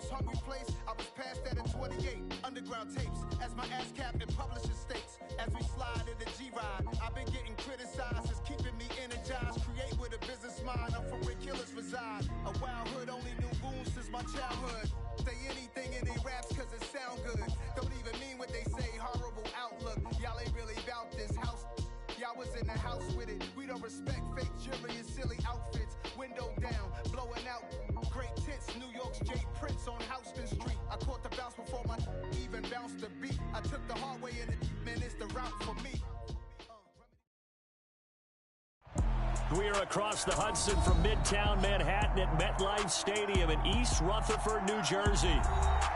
most hungry place, I was past that at 28. Underground tapes, as my ass captain publisher states. As we slide in the G-Ride, I've been getting criticized as keeping me energized. Create with a business mind, I'm from where killers reside. A wild hood, only knew goons since my childhood. Say anything in they raps cause it sound good. Don't even mean what they say, horrible outlook. Y'all ain't really about this house. Y'all was in the house with it. We don't respect fake jewelry and silly outfits. Window down, blowing out great tits. New York's J. Prince on Houston Street. I caught the bounce before my even bounced the beat. I took the hard way and it, man, it's the route for me. We are across the Hudson from Midtown Manhattan at MetLife Stadium in East Rutherford, New Jersey.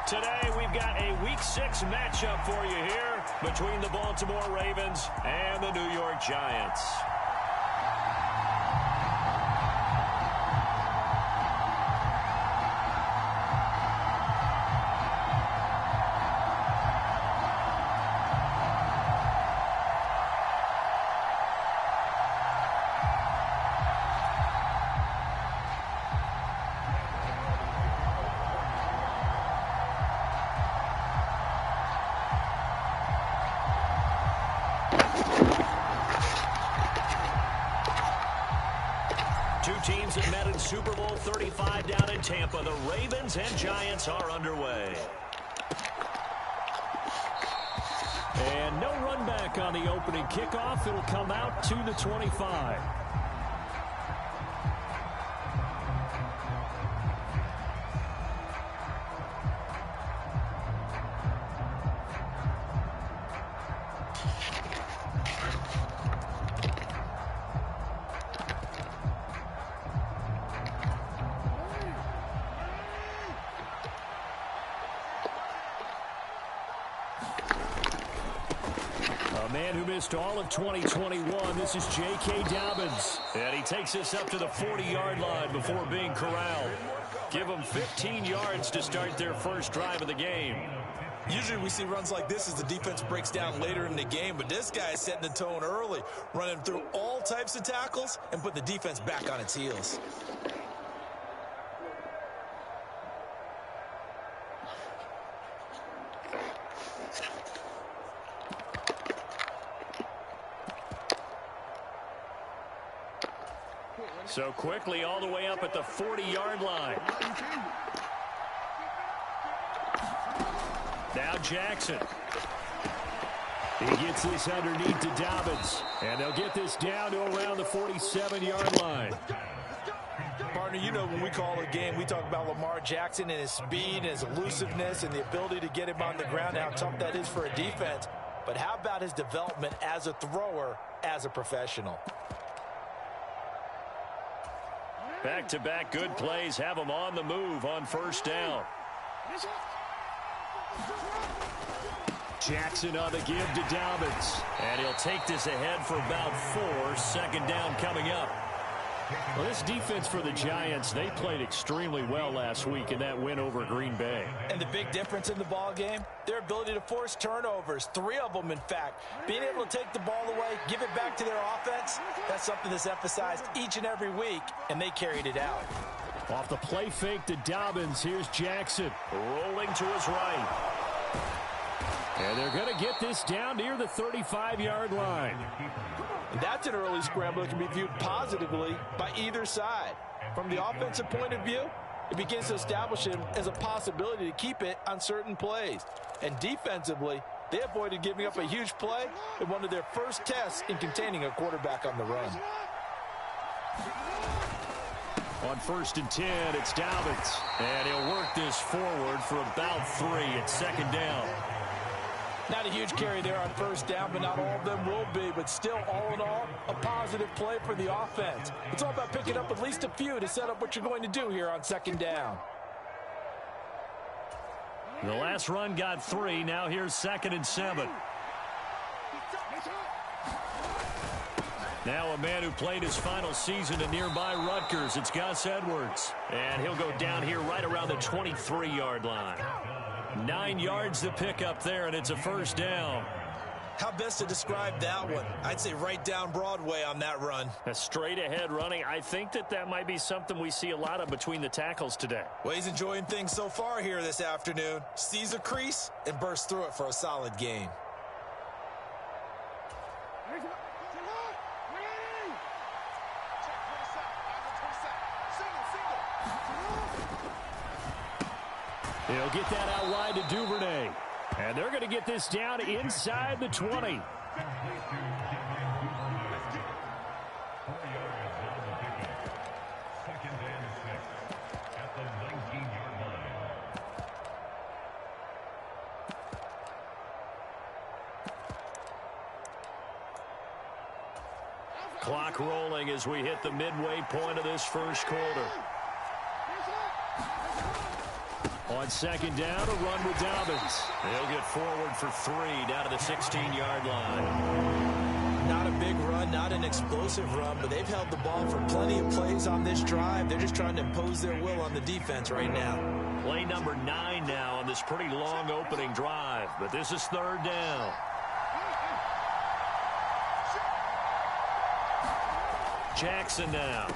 Today, we've got a Week 6 matchup for you here between the Baltimore Ravens and the New York Giants. Teams that met in Super Bowl 35 down in Tampa. The Ravens and Giants are underway. And no run back on the opening kickoff. It'll come out to the 25. A man who missed all of 2021, this is J.K. Dobbins. And he takes us up to the 40-yard line before being corralled. Give them 15 yards to start their first drive of the game. Usually we see runs like this as the defense breaks down later in the game, but this guy is setting the tone early, running through all types of tackles and put the defense back on its heels. So quickly all the way up at the 40-yard line. Now Jackson. He gets this underneath to Dobbins. And they'll get this down to around the 47-yard line. Partner, you know when we call a game, we talk about Lamar Jackson and his speed and his elusiveness and the ability to get him on the ground, how tough that is for a defense. But how about his development as a thrower, as a professional? Back-to-back good plays have him on the move on first down. Jackson on the give to Dobbins. And he'll take this ahead for about 4. Second down coming up. Well, this defense for the Giants, they played extremely well last week in that win over Green Bay. And the big difference in the ball game, their ability to force turnovers, 3 of them in fact. Being able to take the ball away, give it back to their offense, that's something that's emphasized each and every week, and they carried it out. Off the play fake to Dobbins, here's Jackson rolling to his right. And they're going to get this down near the 35-yard line. That's an early scramble that can be viewed positively by either side. From the offensive point of view, it begins to establish him as a possibility to keep it on certain plays. And defensively, they avoided giving up a huge play in one of their first tests in containing a quarterback on the run. On 1st and 10, it's Dobbins. And he'll work this forward for about 3 at second down. Not a huge carry there on first down, but not all of them will be. But still, all in all, a positive play for the offense. It's all about picking up at least a few to set up what you're going to do here on second down. The last run got 3. Now here's 2nd and 7. Now a man who played his final season in nearby Rutgers. It's Gus Edwards. And he'll go down here right around the 23-yard line. 9 yards to pick up there, and it's a first down. How best to describe that one? I'd say right down Broadway on that run. A straight ahead running. I think that might be something we see a lot of between the tackles today. Well, he's enjoying things so far here this afternoon. Sees a crease and bursts through it for a solid gain. He'll get that out wide to Duvernay. And they're going to get this down inside the 20. Clock rolling as we hit the midway point of this first quarter. On second down, a run with Dobbins. They'll get forward for 3 down to the 16-yard line. Not a big run, not an explosive run, but they've held the ball for plenty of plays on this drive. They're just trying to impose their will on the defense right now. Play number 9 now on this pretty long opening drive, but this is third down. Jackson now.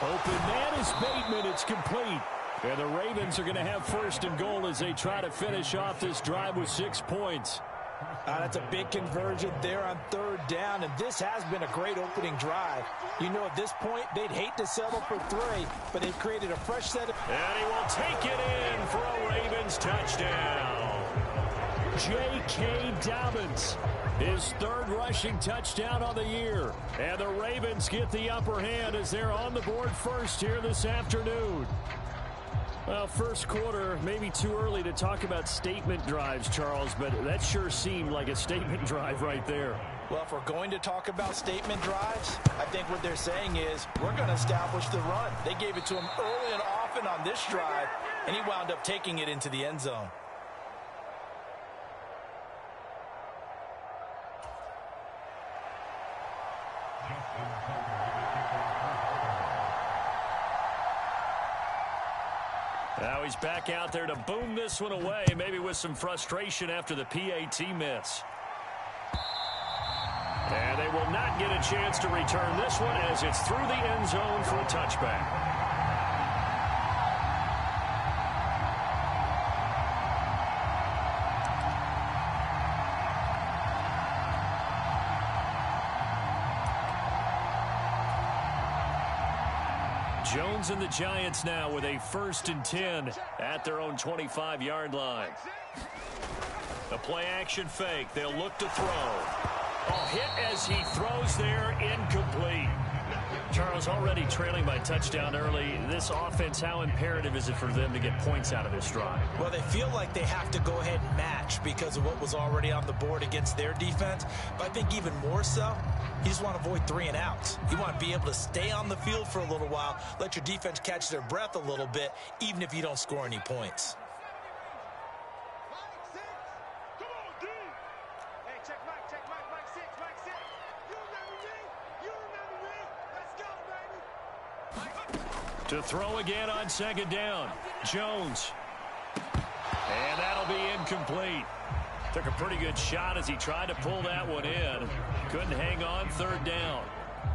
Open man is Bateman. It's complete. And the Ravens are going to have first and goal as they try to finish off this drive with 6 points. That's a big conversion there on third down, and this has been a great opening drive. You know, at this point, they'd hate to settle for 3, but they've created a fresh set of... And he will take it in for a Ravens touchdown. J.K. Dobbins, his third rushing touchdown on the year. And the Ravens get the upper hand as they're on the board first here this afternoon. Well, first quarter, maybe too early to talk about statement drives, Charles, but that sure seemed like a statement drive right there. Well, if we're going to talk about statement drives, I think what they're saying is we're going to establish the run. They gave it to him early and often on this drive, and he wound up taking it into the end zone. Now he's back out there to boom this one away, maybe with some frustration after the PAT miss. And they will not get a chance to return this one as it's through the end zone for a touchback. Jones and the Giants now with a 1st and 10 at their own 25-yard line. The play action fake. They'll look to throw. Oh, hit as he throws there, incomplete. Charles, already trailing by touchdown early. This offense, how imperative is it for them to get points out of this drive? Well, they feel like they have to go ahead and match because of what was already on the board against their defense. But I think even more so, you just want to avoid 3 and outs. You want to be able to stay on the field for a little while, let your defense catch their breath a little bit, even if you don't score any points. To throw again on second down. Jones. And that'll be incomplete. Took a pretty good shot as he tried to pull that one in. Couldn't hang on third down.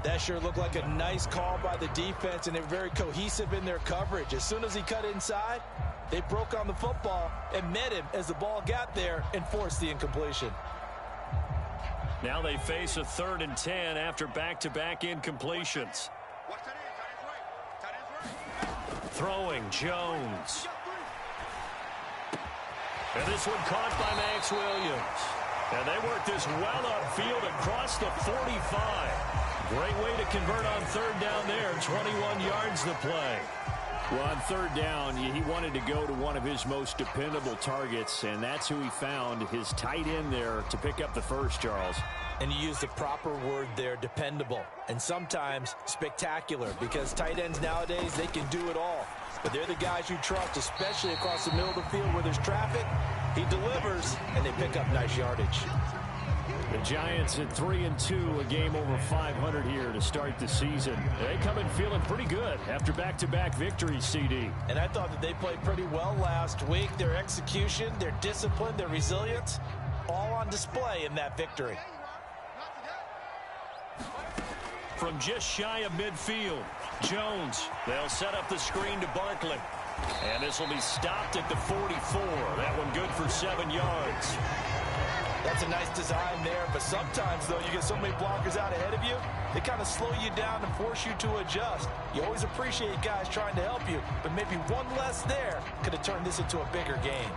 That sure looked like a nice call by the defense, and they're very cohesive in their coverage. As soon as he cut inside, they broke on the football and met him as the ball got there and forced the incompletion. Now they face a 3rd and 10 after back-to-back incompletions. Throwing, Jones. And this one caught by Max Williams. And they work this well upfield across the 45. Great way to convert on third down there. 21 yards the play. Well, on third down, he wanted to go to one of his most dependable targets, and that's who he found, his tight end there, to pick up the first, Charles. And you use the proper word there, dependable. And sometimes spectacular, because tight ends nowadays, they can do it all. But they're the guys you trust, especially across the middle of the field where there's traffic. He delivers, and they pick up nice yardage. The Giants at 3-2, a game over 500 here to start the season. They come in feeling pretty good after back-to-back victories, CD. And I thought that they played pretty well last week. Their execution, their discipline, their resilience, all on display in that victory. From just shy of midfield, Jones. They'll set up the screen to Barkley. And this will be stopped at the 44. That one good for 7 yards. That's a nice design there, but sometimes, though, you get so many blockers out ahead of you, they kind of slow you down and force you to adjust. You always appreciate guys trying to help you, but maybe one less there could have turned this into a bigger game.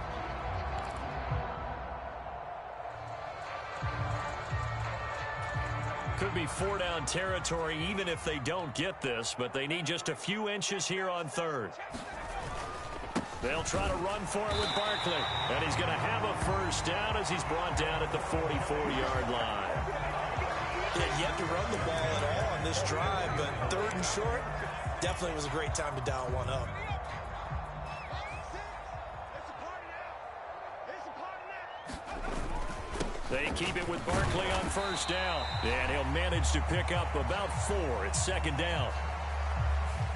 Could be 4-down territory even if they don't get this, but they need just a few inches here on third. They'll try to run for it with Barkley, and he's going to have a first down as he's brought down at the 44-yard line. Yeah, you have to run the ball at all on this drive, but third and short definitely was a great time to dial one up. They keep it with Barkley on first down, and he'll manage to pick up about 4 at second down.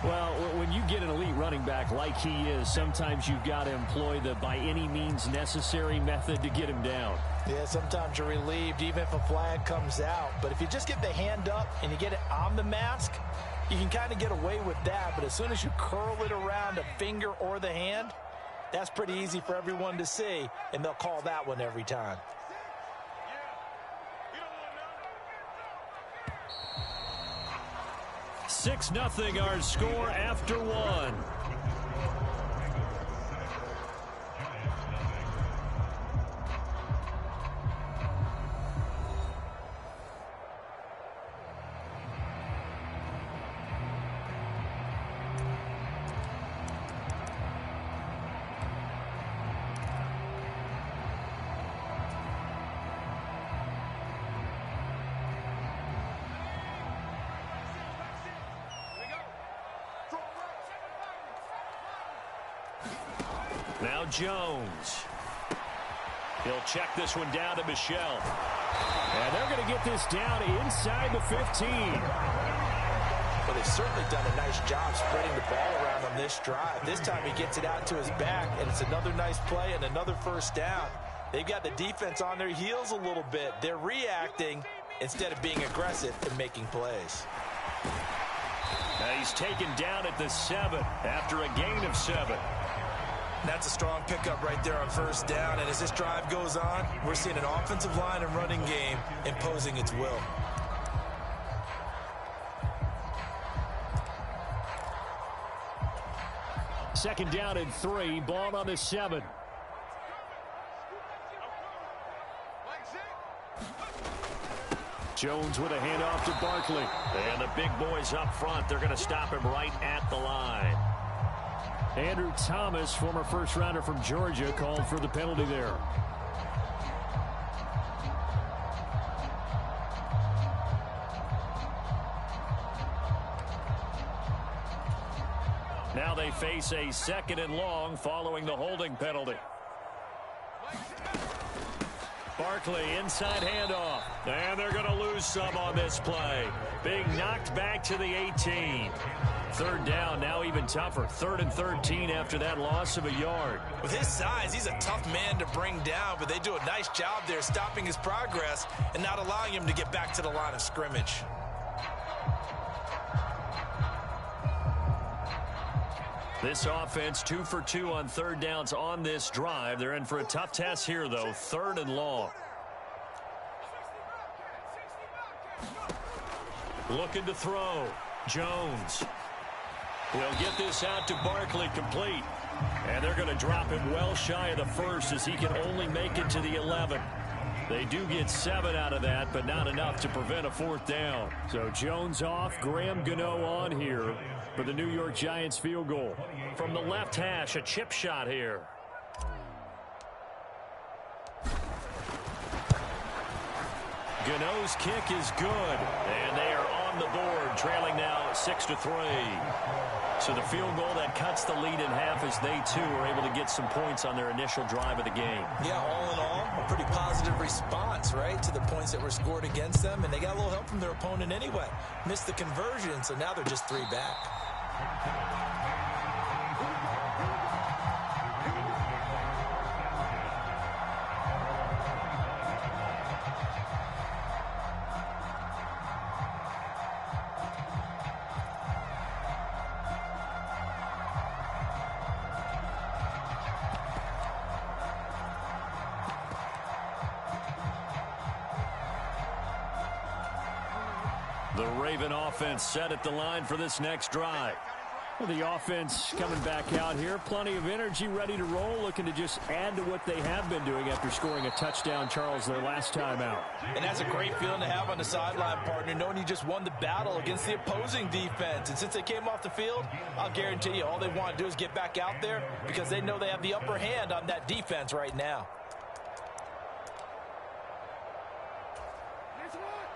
Well, when you get an elite running back like he is, sometimes you've got to employ the by any means necessary method to get him down. Yeah, sometimes you're relieved even if a flag comes out. But if you just get the hand up and you get it on the mask, you can kind of get away with that. But as soon as you curl it around a finger or the hand, that's pretty easy for everyone to see, and they'll call that one every time. 6-0 our score after 1. Now Jones. He'll check this one down to Michel. And they're going to get this down inside the 15. Well, they've certainly done a nice job spreading the ball around on this drive. This time he gets it out to his back, and it's another nice play and another first down. They've got the defense on their heels a little bit. They're reacting instead of being aggressive and making plays. Now he's taken down at the 7 after a gain of 7. That's a strong pickup right there on first down, and as this drive goes on, we're seeing an offensive line and running game imposing its will. Second down and 3, ball on the 7. Jones with a handoff to Barkley. And the big boys up front, they're going to stop him right at the line. Andrew Thomas, former first-rounder from Georgia, called for the penalty there. Now they face a 2nd and long following the holding penalty. Barkley, inside handoff. And they're going to lose some on this play. Being knocked back to the 18. Third down, now even tougher. 3rd and 13 after that loss of a yard. With his size, he's a tough man to bring down, but they do a nice job there stopping his progress and not allowing him to get back to the line of scrimmage. This offense 2 for 2 on third downs on this drive. They're in for a tough test here, though. 3rd and long. Looking to throw. Jones. He'll get this out to Barkley, complete. And they're going to drop him well shy of the 1st as he can only make it to the 11. They do get 7 out of that, but not enough to prevent a 4th down. So Jones off, Graham Gano on here for the New York Giants field goal. From the left hash, a chip shot here. Gano's kick is good, and they are on the board, trailing now 6-3. So the field goal that cuts the lead in half as they, too, are able to get some points on their initial drive of the game. Yeah, all in all, a pretty positive response, right, to the points that were scored against them, and they got a little help from their opponent anyway. Missed the conversion, so now they're just 3 back. The Raven offense set at the line for this next drive. Well, the offense coming back out here. Plenty of energy, ready to roll, looking to just add to what they have been doing after scoring a touchdown, Charles, their last time out. And that's a great feeling to have on the sideline, partner, knowing you just won the battle against the opposing defense. And since they came off the field, I'll guarantee you all they want to do is get back out there because they know they have the upper hand on that defense right now.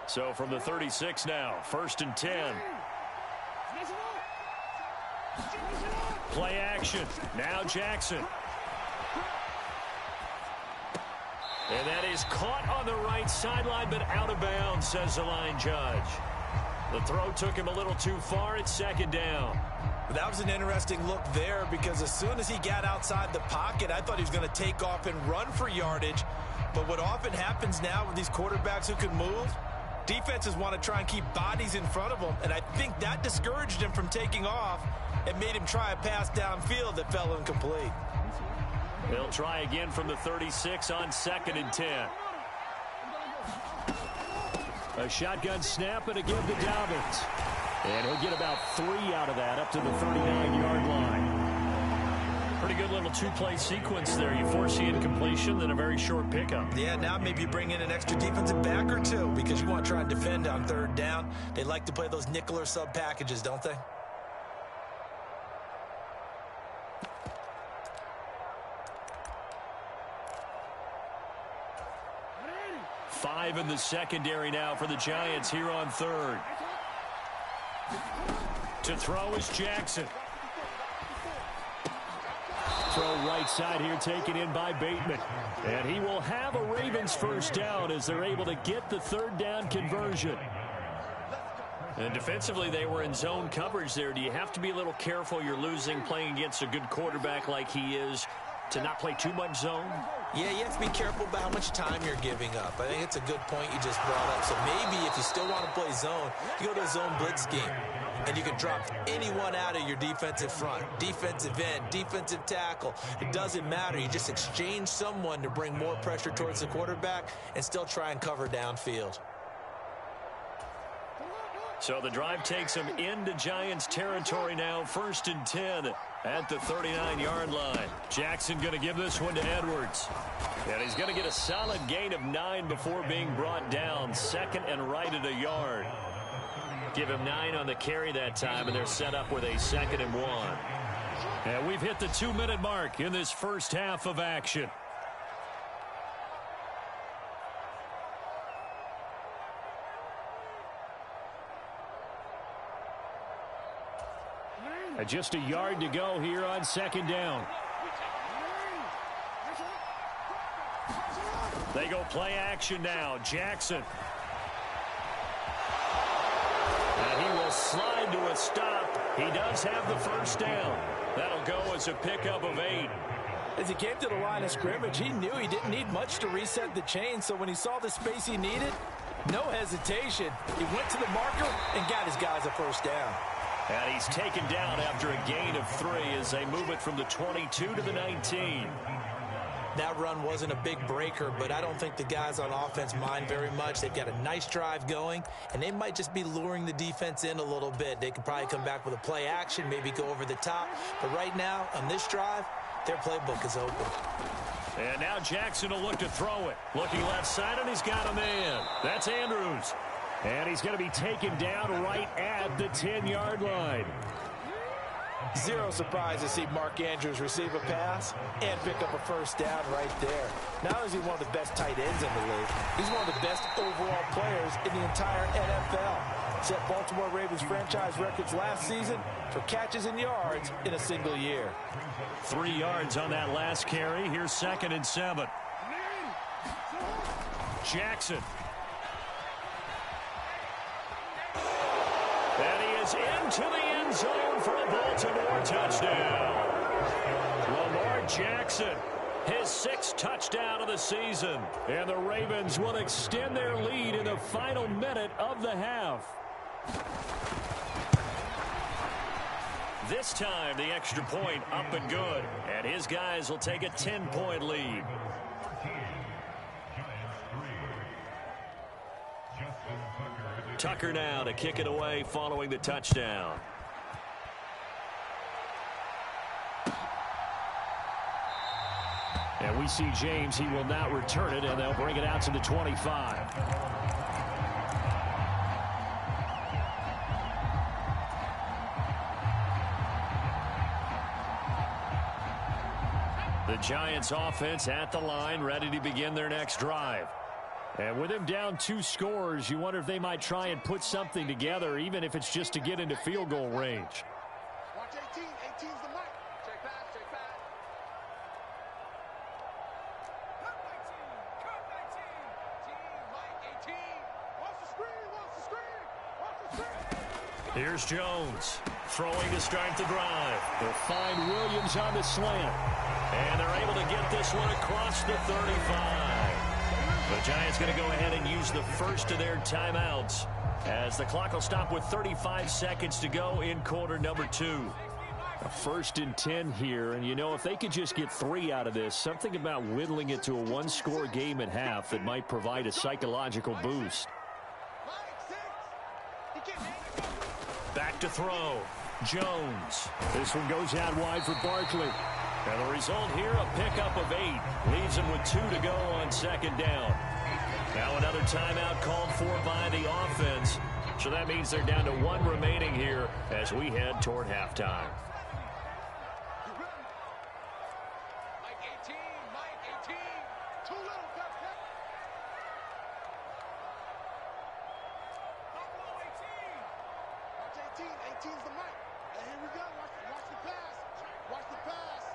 So from the 36 now, 1st and 10. Play action. Now Jackson. And that is caught on the right sideline, but out of bounds, says the line judge. The throw took him a little too far. It's 2nd down. That was an interesting look there because as soon as he got outside the pocket, I thought he was going to take off and run for yardage. But what often happens now with these quarterbacks who can move, defenses want to try and keep bodies in front of them, and I think that discouraged him from taking off and made him try a pass downfield that fell incomplete. They'll try again from the 36 on 2nd and 10. A shotgun snap and again to Dobbins. And he'll get about 3 out of that up to the 39-yard line. Pretty good little two-play sequence there. You force the incompletion, then a very short pickup. Yeah, now maybe you bring in an extra defensive back or two because you want to try and defend on 3rd down. They like to play those nickel or sub packages, don't they? Five in the secondary now for the Giants here on 3rd. To throw is Jackson. Throw right side here taken in by Bateman. And he will have a Ravens 1st down as they're able to get the 3rd down conversion. And defensively, they were in zone coverage there. Do you have to be a little careful? You're losing playing against a good quarterback like he is to not play too much zone? Yeah, you have to be careful about how much time you're giving up. I think it's a good point you just brought up. So maybe if you still want to play zone, you go to a zone blitz scheme. And you can drop anyone out of your defensive front, defensive end, defensive tackle. It doesn't matter. You just exchange someone to bring more pressure towards the quarterback and still try and cover downfield. So the drive takes him into Giants territory now, 1st and 10 at the 39-yard line. Jackson going to give this one to Edwards. And he's going to get a solid gain of 9 before being brought down. 2nd and right at a yard. Give him 9 on the carry that time, and they're set up with a 2nd and 1. And we've hit the 2-minute mark in this first half of action. Just a yard to go here on 2nd down. They go play action now. Jackson. And he will slide to a stop. He does have the 1st down. That'll go as a pickup of 8. As he came to the line of scrimmage, he knew he didn't need much to reset the chain. So when he saw the space he needed, no hesitation. He went to the marker and got his guys a 1st down. And he's taken down after a gain of 3 as they move it from the 22 to the 19. That run wasn't a big breaker, but I don't think the guys on offense mind very much. They've got a nice drive going, and they might just be luring the defense in a little bit. They could probably come back with a play action, maybe go over the top. But right now, on this drive, their playbook is open. And now Jackson will look to throw it. Looking left side, and he's got him in. That's Andrews. And he's going to be taken down right at the 10-yard line. Zero surprise to see Mark Andrews receive a pass and pick up a 1st down right there. Not only is he one of the best tight ends in the league, he's one of the best overall players in the entire NFL. Set Baltimore Ravens franchise records last season for catches and yards in a single year. 3 yards on that last carry. Here's 2nd and 7. Jackson. And he is into the end zone for a Baltimore touchdown. Lamar Jackson, his 6th touchdown of the season. And the Ravens will extend their lead in the final minute of the half. This time, the extra point up and good. And his guys will take a 10-point lead. Tucker now to kick it away following the touchdown. And we see James. He will not return it, and they'll bring it out to the 25. The Giants offense at the line, ready to begin their next drive. And with him down 2 scores, you wonder if they might try and put something together, even if it's just to get into field goal range. Watch 18. 18's the mark. Check pass. Check pass. Cut 19. Cut 19. Mike 18. Watch the screen. Watch the screen. Watch the screen. Here's Jones throwing to start the drive. They'll find Williams on the slant. And they're able to get this one across the 35. The Giants going to go ahead and use the first of their timeouts as the clock will stop with 35 seconds to go in quarter number 2. A 1st and 10 here, and you know, if they could just get 3 out of this, something about whittling it to a 1-score game at half that might provide a psychological boost. Back to throw. Jones. This one goes out wide for Barkley. And the result here, a pickup of 8. Leaves them with 2 to go on 2nd down. Now another timeout called for by the offense. So that means they're down to 1 remaining here as we head toward halftime. Mike 18. Mike 18. Too little. Watch 18. 18's the mic. And here we go. Watch the pass. Watch the pass.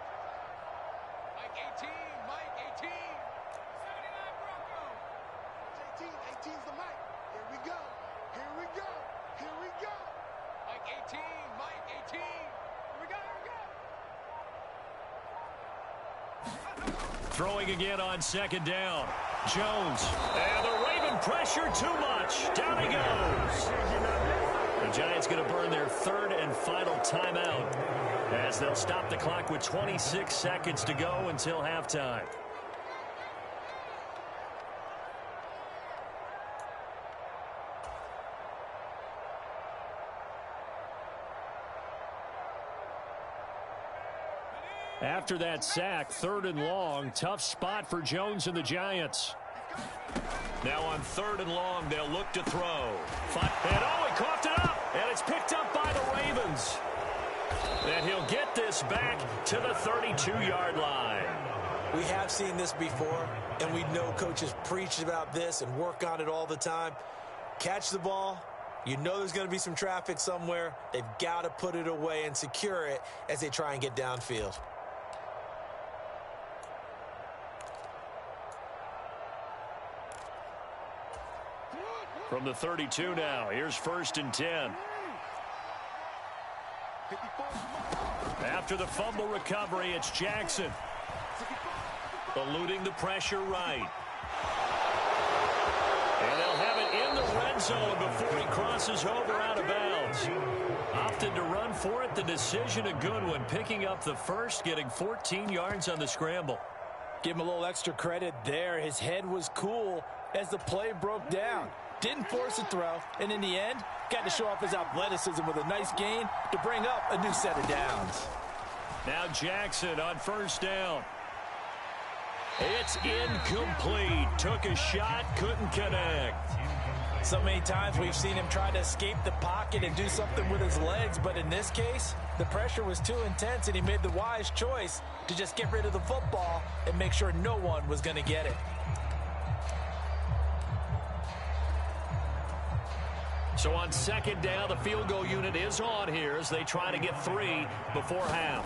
Mike 18. Mike 18. 79 Bronco. Watch 18. 18's the mic. Here we go. Here we go. Here we go. Mike 18. Mike 18. Here we go. Here we go. Throwing again on 2nd down. Jones. And the Raven pressure too much. Down he goes. The Giants going to burn their 3rd and final timeout as they'll stop the clock with 26 seconds to go until halftime. After that sack, 3rd and long, tough spot for Jones and the Giants. Now on 3rd and long, they'll look to throw. And oh, he coughed it up, and it's picked up by the Ravens. And he'll get this back to the 32-yard line. We have seen this before, and we know coaches preach about this and work on it all the time. Catch the ball. You know there's going to be some traffic somewhere. They've got to put it away and secure it as they try and get downfield. From the 32 now, here's 1st and 10. After the fumble recovery, it's Jackson. Eluding the pressure right. And they'll have it in the red zone before he crosses over out of bounds. Opted to run for it. The decision a good one. Picking up the first, getting 14 yards on the scramble. Give him a little extra credit there. His head was cool as the play broke down. Didn't force a throw, and in the end, got to show off his athleticism with a nice gain to bring up a new set of downs. Now Jackson on 1st down. It's incomplete. Took a shot, couldn't connect. So many times we've seen him try to escape the pocket and do something with his legs, but in this case, the pressure was too intense, and he made the wise choice to just get rid of the football and make sure no one was going to get it. So on 2nd down, the field goal unit is on here as they try to get 3 before half.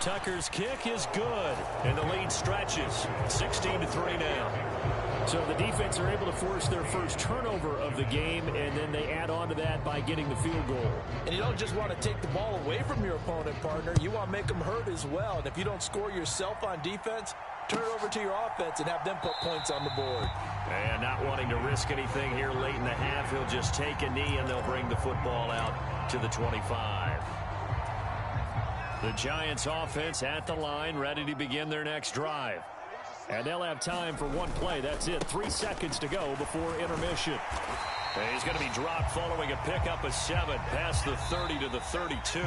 Tucker's kick is good, and the lead stretches. 16-3 now. So the defense are able to force their first turnover of the game, and then they add on to that by getting the field goal. And you don't just want to take the ball away from your opponent, partner. You want to make them hurt as well. And if you don't score yourself on defense, turn it over to your offense and have them put points on the board. And not wanting to risk anything here late in the half, he'll just take a knee and they'll bring the football out to the 25. The Giants offense at the line, ready to begin their next drive. And they'll have time for one play. That's it. 3 seconds to go before intermission. And he's going to be dropped following a pickup of 7 past the 30 to the 32.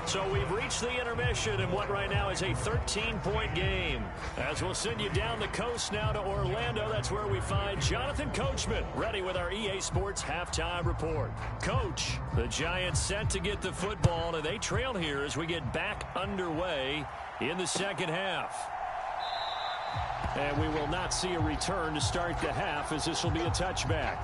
So we've reached the intermission in what right now is a 13-point game. As we'll send you down the coast now to Orlando, that's where we find Jonathan Coachman ready with our EA Sports halftime report. Coach, the Giants set to get the football, and they trail here as we get back underway in the second half. And we will not see a return to start the half, as this will be a touchback.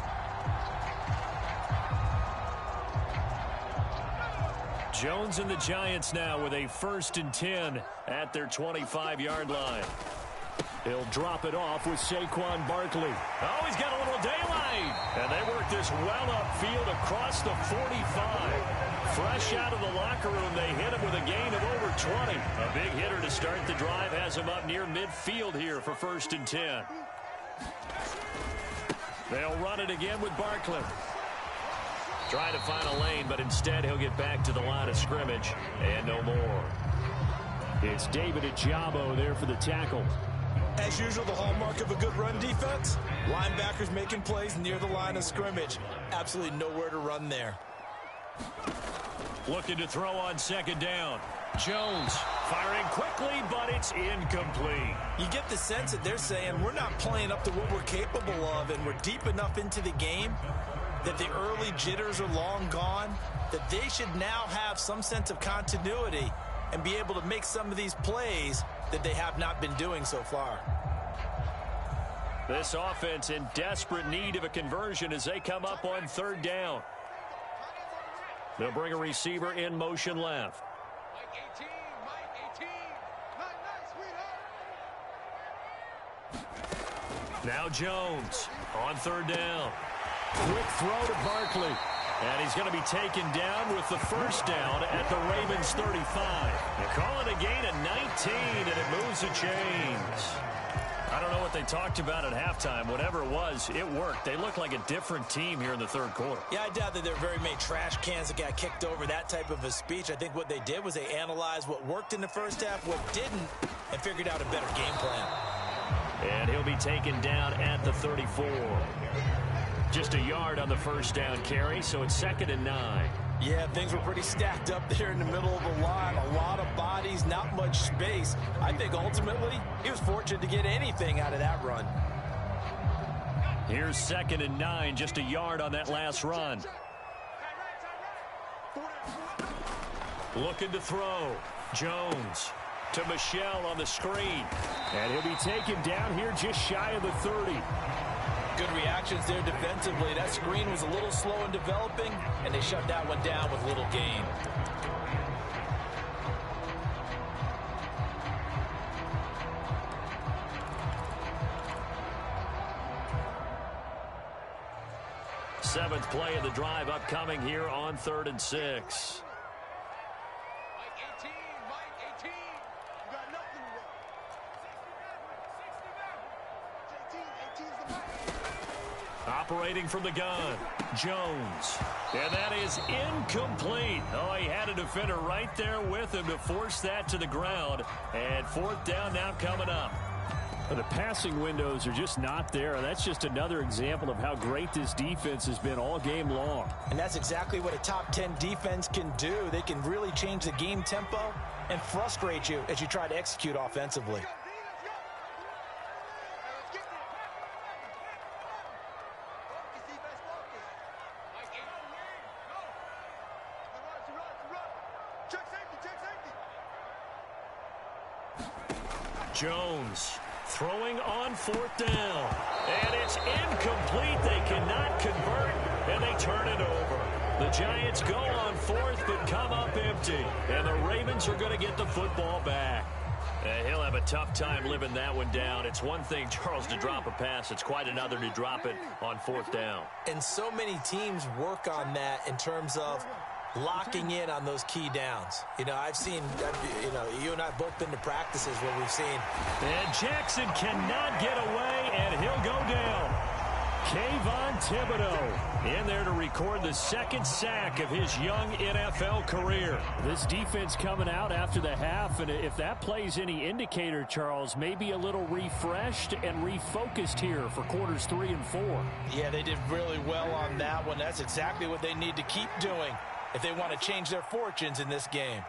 Jones and the Giants now with a 1st and 10 at their 25-yard line. He'll drop it off with Saquon Barkley. Oh, he's got a little daylight. And they work this well upfield across the 45. Fresh out of the locker room, they hit him with a gain of over 20. A big hitter to start the drive has him up near midfield here for 1st and 10. They'll run it again with Barkley. Trying to find a lane, but instead he'll get back to the line of scrimmage and no more. It's David Ojabo there for the tackle. As usual, the hallmark of a good run defense, linebackers making plays near the line of scrimmage. Absolutely nowhere to run there. Looking to throw on 2nd down. Jones firing quickly, but it's incomplete. You get the sense that they're saying we're not playing up to what we're capable of, and we're deep enough into the game that the early jitters are long gone, that they should now have some sense of continuity and be able to make some of these plays that they have not been doing so far. This offense in desperate need of a conversion as they come up on 3rd down. They'll bring a receiver in motion left. Now Jones on 3rd down. Quick throw to Barkley. And he's going to be taken down with the 1st down at the Ravens 35. They call it a gain of 19, and it moves the chains. I don't know what they talked about at halftime. Whatever it was, it worked. They look like a different team here in the 3rd quarter. Yeah, I doubt that there are very many trash cans that got kicked over that type of a speech. I think what they did was they analyzed what worked in the 1st half, what didn't, and figured out a better game plan. And he'll be taken down at the 34. Just a yard on the 1st down carry, so it's 2nd and 9. Yeah, things were pretty stacked up there in the middle of the line. A lot of bodies, not much space. I think ultimately he was fortunate to get anything out of that run. Here's 2nd and 9, just a yard on that last run. Looking to throw. Jones to Michel on the screen. And he'll be taken down here just shy of the 30. Good reactions there defensively. That screen was a little slow in developing, and they shut that one down with little gain. Seventh play of the drive upcoming here on 3rd and 6. Operating from the gun, Jones. And that is incomplete. Oh, he had a defender right there with him to force that to the ground. And 4th down now coming up. The passing windows are just not there. That's just another example of how great this defense has been all game long. And that's exactly what a top 10 defense can do. They can really change the game tempo and frustrate you as you try to execute offensively. Jones throwing on 4th down. And it's incomplete. They cannot convert, and they turn it over. The Giants go on 4th but come up empty. And the Ravens are going to get the football back. He'll have a tough time living that one down. It's one thing, Charles, to drop a pass. It's quite another to drop it on 4th down. And so many teams work on that in terms of locking in on those key downs. You know, I've seen, you and I have both been to practices where we've seen. And Jackson cannot get away, and he'll go down. Kayvon Thibodeaux in there to record the second sack of his young NFL career. This defense coming out after the half, and if that plays any indicator, Charles, maybe a little refreshed and refocused here for quarters 3 and 4. Yeah, they did really well on that one. That's exactly what they need to keep doing if they want to change their fortunes in this game.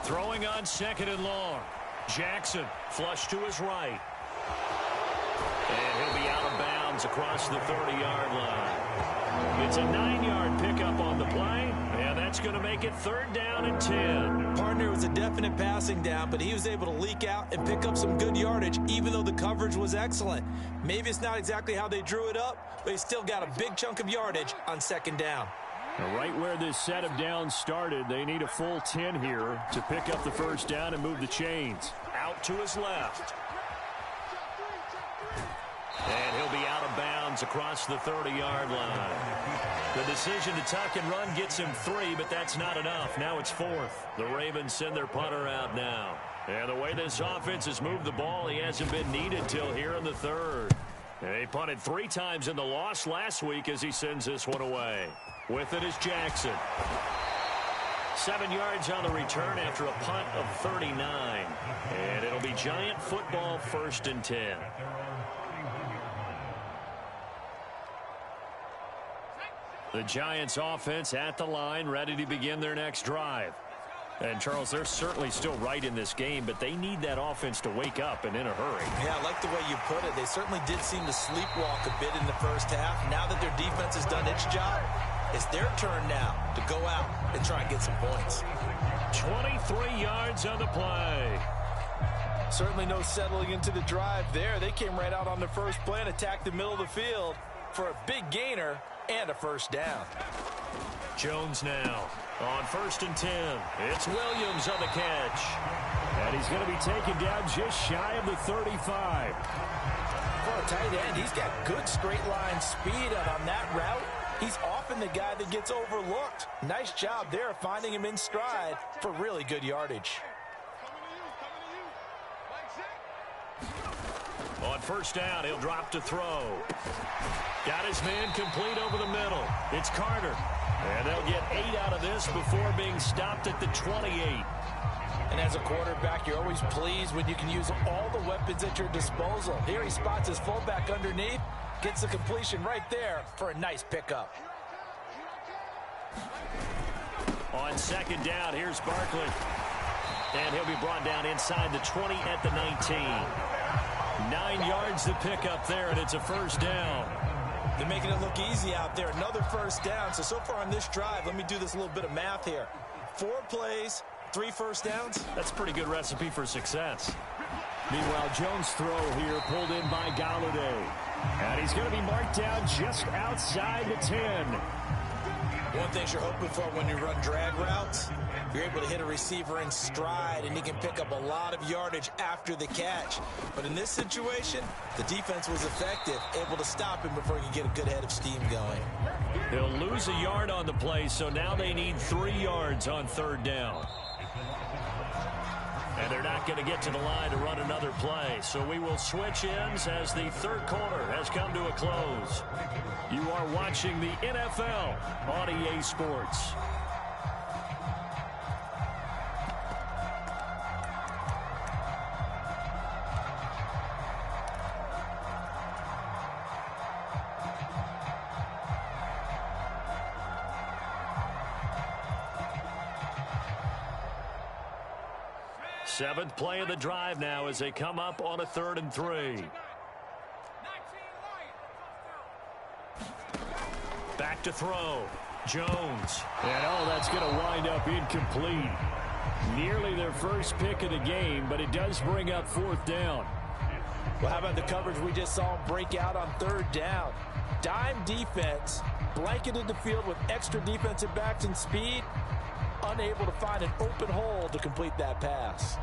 Throwing on 2nd and long. Jackson flush to his right. And he'll be out of bounds across the 30-yard line. It's a 9-yard pickup on the play, and that's going to make it 3rd down and 10. Partner was a definite passing down, but he was able to leak out and pick up some good yardage, even though the coverage was excellent. Maybe it's not exactly how they drew it up, but he still got a big chunk of yardage on 2nd down. Right where this set of downs started, they need a full 10 here to pick up the 1st down and move the chains. Out to his left. And he'll be out of bounds across the 30-yard line. The decision to tuck and run gets him 3, but that's not enough. Now it's 4th. The Ravens send their punter out now. And the way this offense has moved the ball, he hasn't been needed till here in the 3rd. They punted 3 times in the loss last week as he sends this one away. With it is Jackson. 7 yards on the return after a punt of 39. And it'll be Giant football, 1st and 10. The Giants offense at the line, ready to begin their next drive. And, Charles, they're certainly still right in this game, but they need that offense to wake up and in a hurry. Yeah, I like the way you put it. They certainly did seem to sleepwalk a bit in the 1st half. Now that their defense has done its job, it's their turn now to go out and try and get some points. 23 yards on the play. Certainly no settling into the drive there. They came right out on the first play and attacked the middle of the field for a big gainer and a 1st down. Jones now on 1st and 10. It's Williams on the catch. And he's going to be taken down just shy of the 35. For a tight end, he's got good straight line speed, and on that route, he's often the guy that gets overlooked. Nice job there finding him in stride for really good yardage. On 1st down, he'll drop to throw. Got his man complete over the middle. It's Carter. And they'll get 8 out of this before being stopped at the 28. And as a quarterback, you're always pleased when you can use all the weapons at your disposal. Here he spots his fullback underneath, gets the completion right there for a nice pickup. On 2nd down, here's Barkley. And he'll be brought down inside the 20 at the 19. 9 yards to pick up there, and it's a 1st down. They're making it look easy out there. Another 1st down. So far on this drive, let me do this little bit of math here. 4 plays, 3 1st downs. That's a pretty good recipe for success. Meanwhile, Jones' throw here pulled in by Galladay. And he's going to be marked down just outside the 10. One thing you're hoping for when you run drag routes, you're able to hit a receiver in stride, and he can pick up a lot of yardage after the catch. But in this situation, the defense was effective, able to stop him before he could get a good head of steam going. They'll lose a yard on the play, so now they need 3 yards on 3rd down. And they're not going to get to the line to run another play. So we will switch ends as the 3rd quarter has come to a close. You are watching the NFL on EA Sports. Seventh play of the drive now as they come up on a 3rd and 3. Back to throw. Jones. And that's going to wind up incomplete. Nearly their first pick of the game, but it does bring up 4th down. Well, how about the coverage we just saw him break out on 3rd down? Dime defense, blanketed the field with extra defensive backs and speed, unable to find an open hole to complete that pass.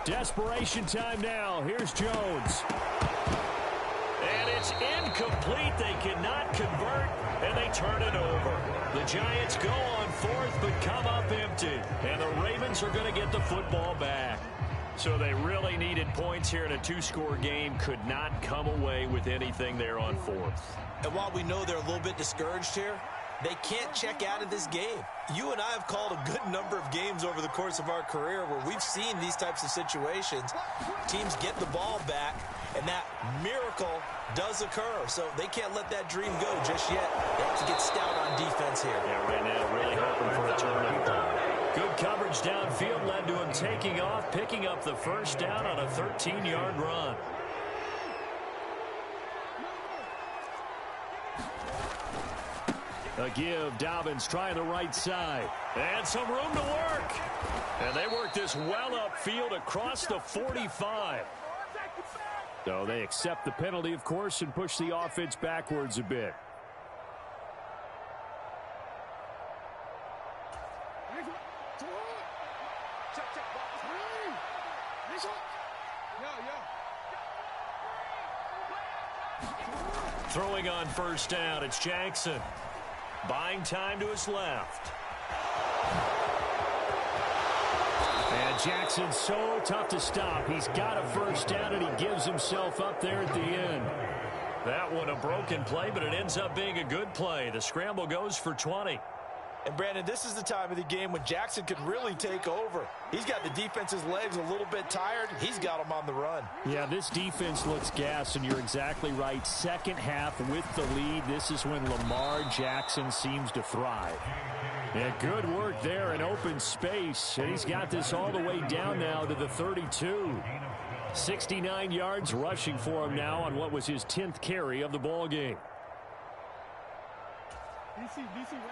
Desperation time now. Here's Jones. And it's incomplete. They cannot convert, and they turn it over. The Giants go on fourth, but come up empty. And the Ravens are going to get the football back. So they really needed points here in a two-score game. Could not come away with anything there on fourth. And while we know they're a little bit discouraged here, they can't check out of this game. You and I have called a good number of games over the course of our career where we've seen these types of situations. Teams get the ball back, and that miracle does occur. So they can't let that dream go just yet. They have to get stout on defense here. Yeah, right now really hoping for a turnover. Good coverage downfield led to him taking off, picking up the first down on a 13-yard run. A give, Dobbins trying the right side. And some room to work. And they work this well upfield across the 45. So they accept the penalty, of course, and push the offense backwards a bit. Throwing on first down, it's Jackson. Buying time to his left. And Jackson's so tough to stop. He's got a first down, and he gives himself up there at the end. That one a broken play, but it ends up being a good play. The scramble goes for 20. And, Brandon, this is the time of the game when Jackson could really take over. He's got the defense's legs a little bit tired. He's got them on the run. Yeah, this defense looks gassed, and you're exactly right. Second half with the lead, this is when Lamar Jackson seems to thrive. Yeah, good work there in open space. And he's got this all the way down now to the 32. 69 yards rushing for him now on what was his 10th carry of the ball game.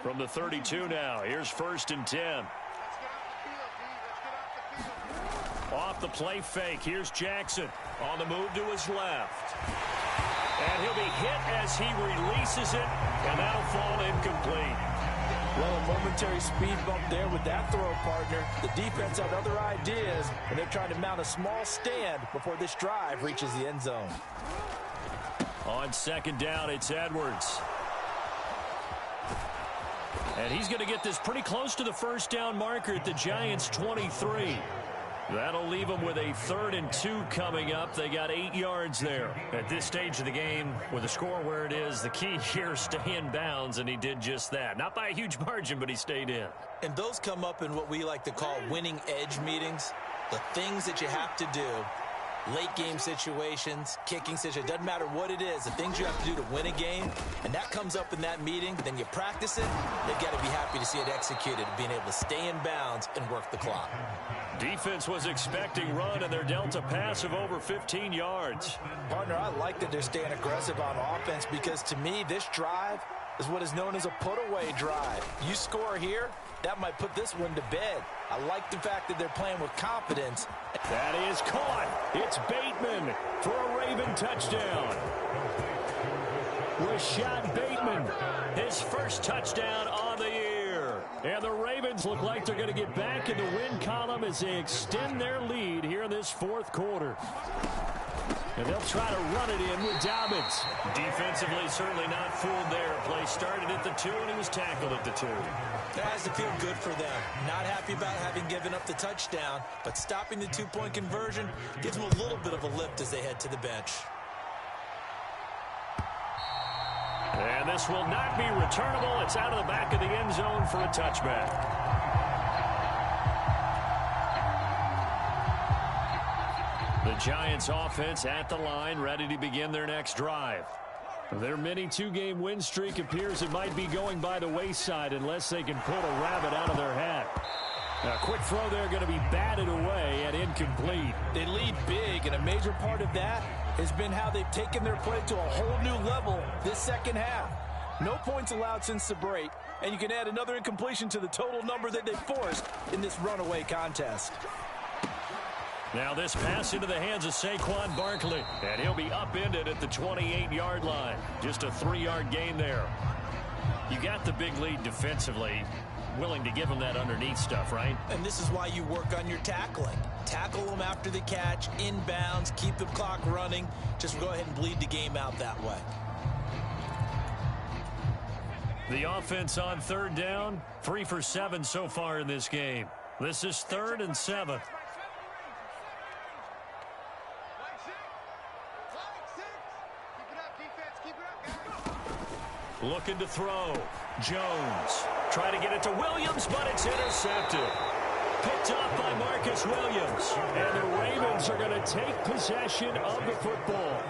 From the 32 now, here's first and 10. Off the play fake, here's Jackson on the move to his left. And he'll be hit as he releases it, and that'll fall incomplete. Well, a momentary speed bump there with that throw, partner. The defense had other ideas, and they're trying to mount a small stand before this drive reaches the end zone. On second down, it's Edwards. And he's going to get this pretty close to the first down marker at the Giants' 23. That'll leave them with a 3rd and 2 coming up. They got 8 yards there. At this stage of the game, with the score where it is, the key here is stay in bounds, and he did just that. Not by a huge margin, but he stayed in. And those come up in what we like to call winning edge meetings. The things that you have to do. Late game situations, kicking situations, doesn't matter what it is, the things you have to do to win a game, and that comes up in that meeting, then you practice it, they've got to be happy to see it executed, being able to stay in bounds and work the clock. Defense was expecting run, and they're dealt a pass of over 15 yards. Partner, I like that they're staying aggressive on offense because to me, this drive is what is known as a put-away drive. You score here, that might put this one to bed. I like the fact that they're playing with confidence. That is caught. It's Bateman for a Raven touchdown. Rashad Bateman, his first touchdown on the year. And the Ravens look like they're going to get back in the win column as they extend their lead here in this fourth quarter. And they'll try to run it in with Dobbins. Defensively, certainly not fooled there. Play started at the 2, and he was tackled at the 2. That has to feel good for them. Not happy about having given up the touchdown, but stopping the 2-point conversion gives them a little bit of a lift as they head to the bench. And this will not be returnable. It's out of the back of the end zone for a touchback. The Giants offense at the line, ready to begin their next drive. Their mini 2-game win streak appears it might be going by the wayside unless they can pull a rabbit out of their hat. A quick throw there going to be batted away and incomplete. They lead big, and a major part of that has been how they've taken their play to a whole new level this second half. No points allowed since the break, and you can add another incompletion to the total number that they forced in this runaway contest. Now this pass into the hands of Saquon Barkley, and he'll be upended at the 28-yard line. Just a 3-yard gain there. You got the big lead defensively, willing to give them that underneath stuff, right? And this is why you work on your tackling. Tackle them after the catch, inbounds, keep the clock running. Just go ahead and bleed the game out that way. The offense on third down, 3 for 7 so far in this game. This is 3rd and 7. Looking to throw. Jones. Try to get it to Williams, but it's intercepted. Picked off by Marcus Williams. And the Ravens are going to take possession of the football.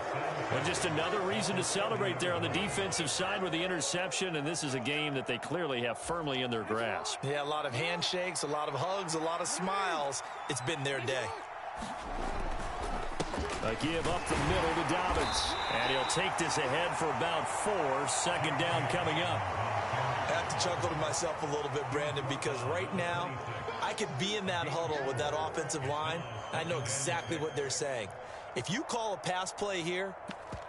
And just another reason to celebrate there on the defensive side with the interception. And this is a game that they clearly have firmly in their grasp. Yeah, a lot of handshakes, a lot of hugs, a lot of smiles. It's been their day. A give up the middle to Dobbins. And he'll take this ahead for about 4. 2nd down coming up. I have to chuckle to myself a little bit, Brandon, because right now I could be in that huddle with that offensive line. I know exactly what they're saying. If you call a pass play here,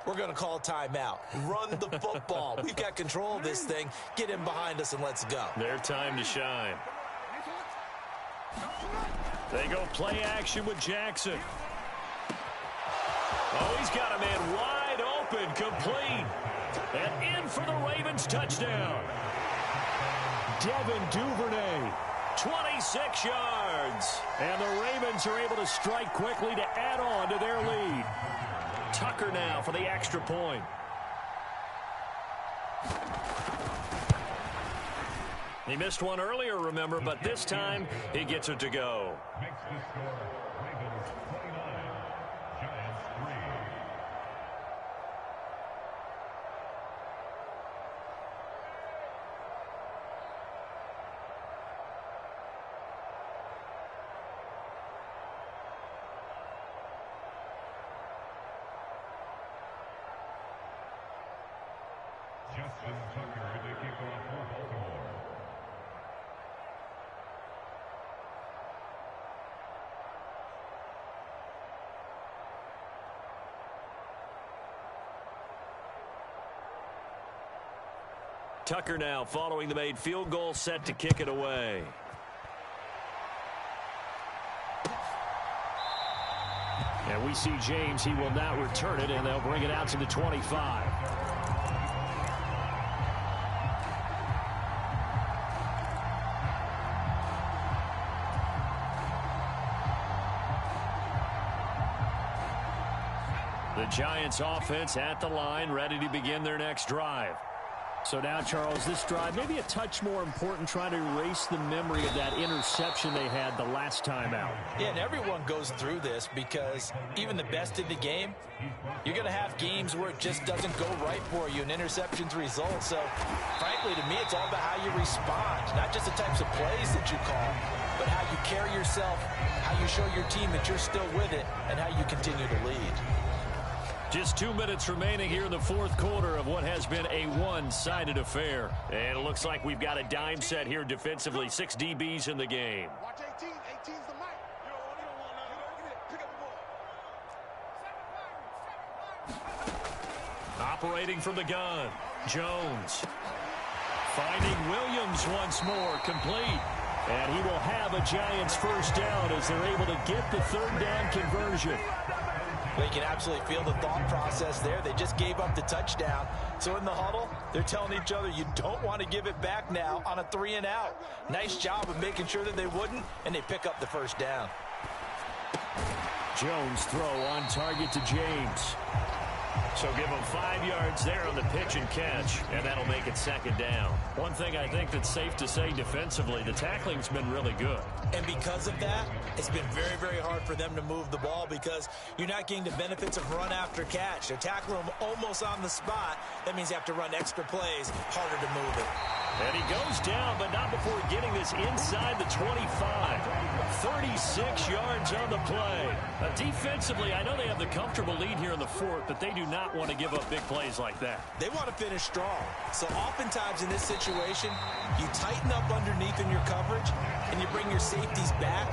we're going to call a timeout. Run the football. We've got control of this thing. Get in behind us and let's go. Their time to shine. They go play action with Jackson. Oh, he's got a man wide open, complete. And in for the Ravens touchdown. Devin Duvernay, 26 yards. And the Ravens are able to strike quickly to add on to their lead. Tucker now for the extra point. He missed one earlier, remember, but this time he gets it to go. Justin Tucker to kick off for Baltimore. Tucker now following the made field goal, set to kick it away. And we see James. He will now return it, and they'll bring it out to the 25. The Giants offense at the line, ready to begin their next drive. So now, Charles, this drive maybe a touch more important, trying to erase the memory of that interception they had the last time out. Yeah, and everyone goes through this because even the best in the game, you're going to have games where it just doesn't go right for you, and interceptions result. So, frankly, to me, it's all about how you respond, not just the types of plays that you call, but how you carry yourself, how you show your team that you're still with it, and how you continue to lead. Just 2 minutes remaining here in the 4th quarter of what has been a one-sided affair. And it looks like we've got a dime set here defensively. 6 DBs in the game. Watch 18. 18's the mic. You don't want none. Pick up the ball. Operating from the gun. Jones. Finding Williams once more. Complete. And he will have a Giants first down as they're able to get the 3rd down conversion. Well, you can absolutely feel the thought process there. They just gave up the touchdown. So in the huddle, they're telling each other, you don't want to give it back now on a 3-and-out. Nice job of making sure that they wouldn't, and they pick up the first down. Jones throw on target to James. So give him 5 yards there on the pitch and catch, and that'll make it 2nd down. One thing I think that's safe to say defensively, the tackling's been really good. And because of that, it's been very, very hard for them to move the ball because you're not getting the benefits of run after catch. They're tackling them almost on the spot. That means you have to run extra plays, harder to move it. And he goes down, but not before getting this inside the 25. 36 yards on the play. Defensively, I know they have the comfortable lead here in the 4th, but they do not want to give up big plays like that. They want to finish strong. So oftentimes in this situation, you tighten up underneath in your coverage, and you bring your safeties back.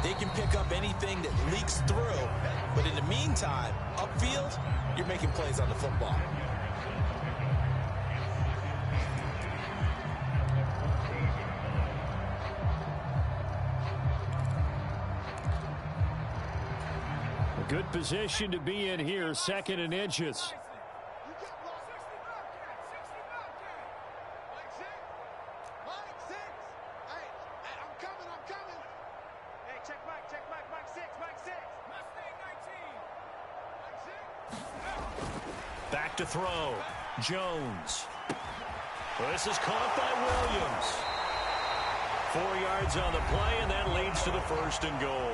They can pick up anything that leaks through. But in the meantime, upfield, you're making plays on the football. Good position to be in here, 2nd and inches. Back to throw. Jones. This is caught by Williams. 4 yards on the play, and that leads to the 1st and goal.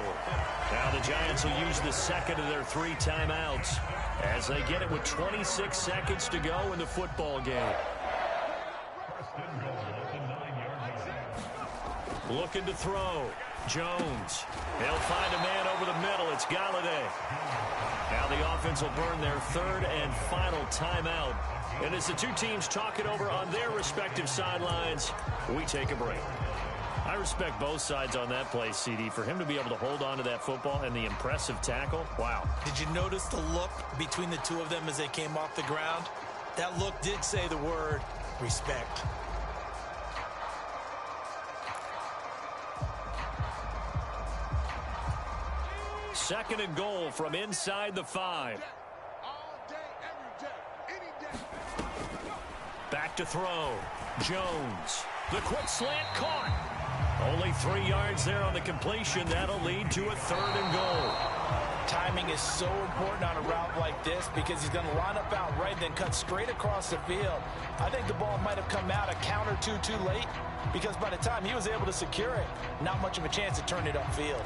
Now the Giants will use the 2nd of their 3 timeouts as they get it with 26 seconds to go in the football game. Looking to throw. Jones. They'll find a man over the middle. It's Galladay. Now the offense will burn their 3rd and final timeout. And as the two teams talk it over on their respective sidelines, we take a break. I respect both sides on that play, CD. For him to be able to hold on to that football and the impressive tackle, wow. Did you notice the look between the two of them as they came off the ground? That look did say the word respect. Second and goal from inside the 5. Back to throw. Jones. The quick slant caught. Only 3 yards there on the completion. That'll lead to a 3rd and goal. Timing is so important on a route like this because he's going to line up out right, then cut straight across the field. I think the ball might have come out a count or two too late because by the time he was able to secure it, not much of a chance to turn it upfield.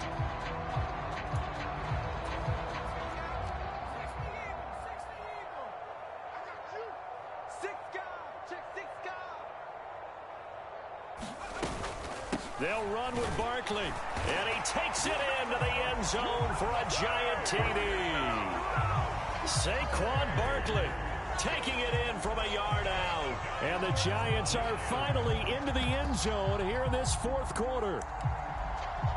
They'll run with Barkley, and he takes it into the end zone for a giant TD. Saquon Barkley taking it in from a yard out. And the Giants are finally into the end zone here in this 4th quarter.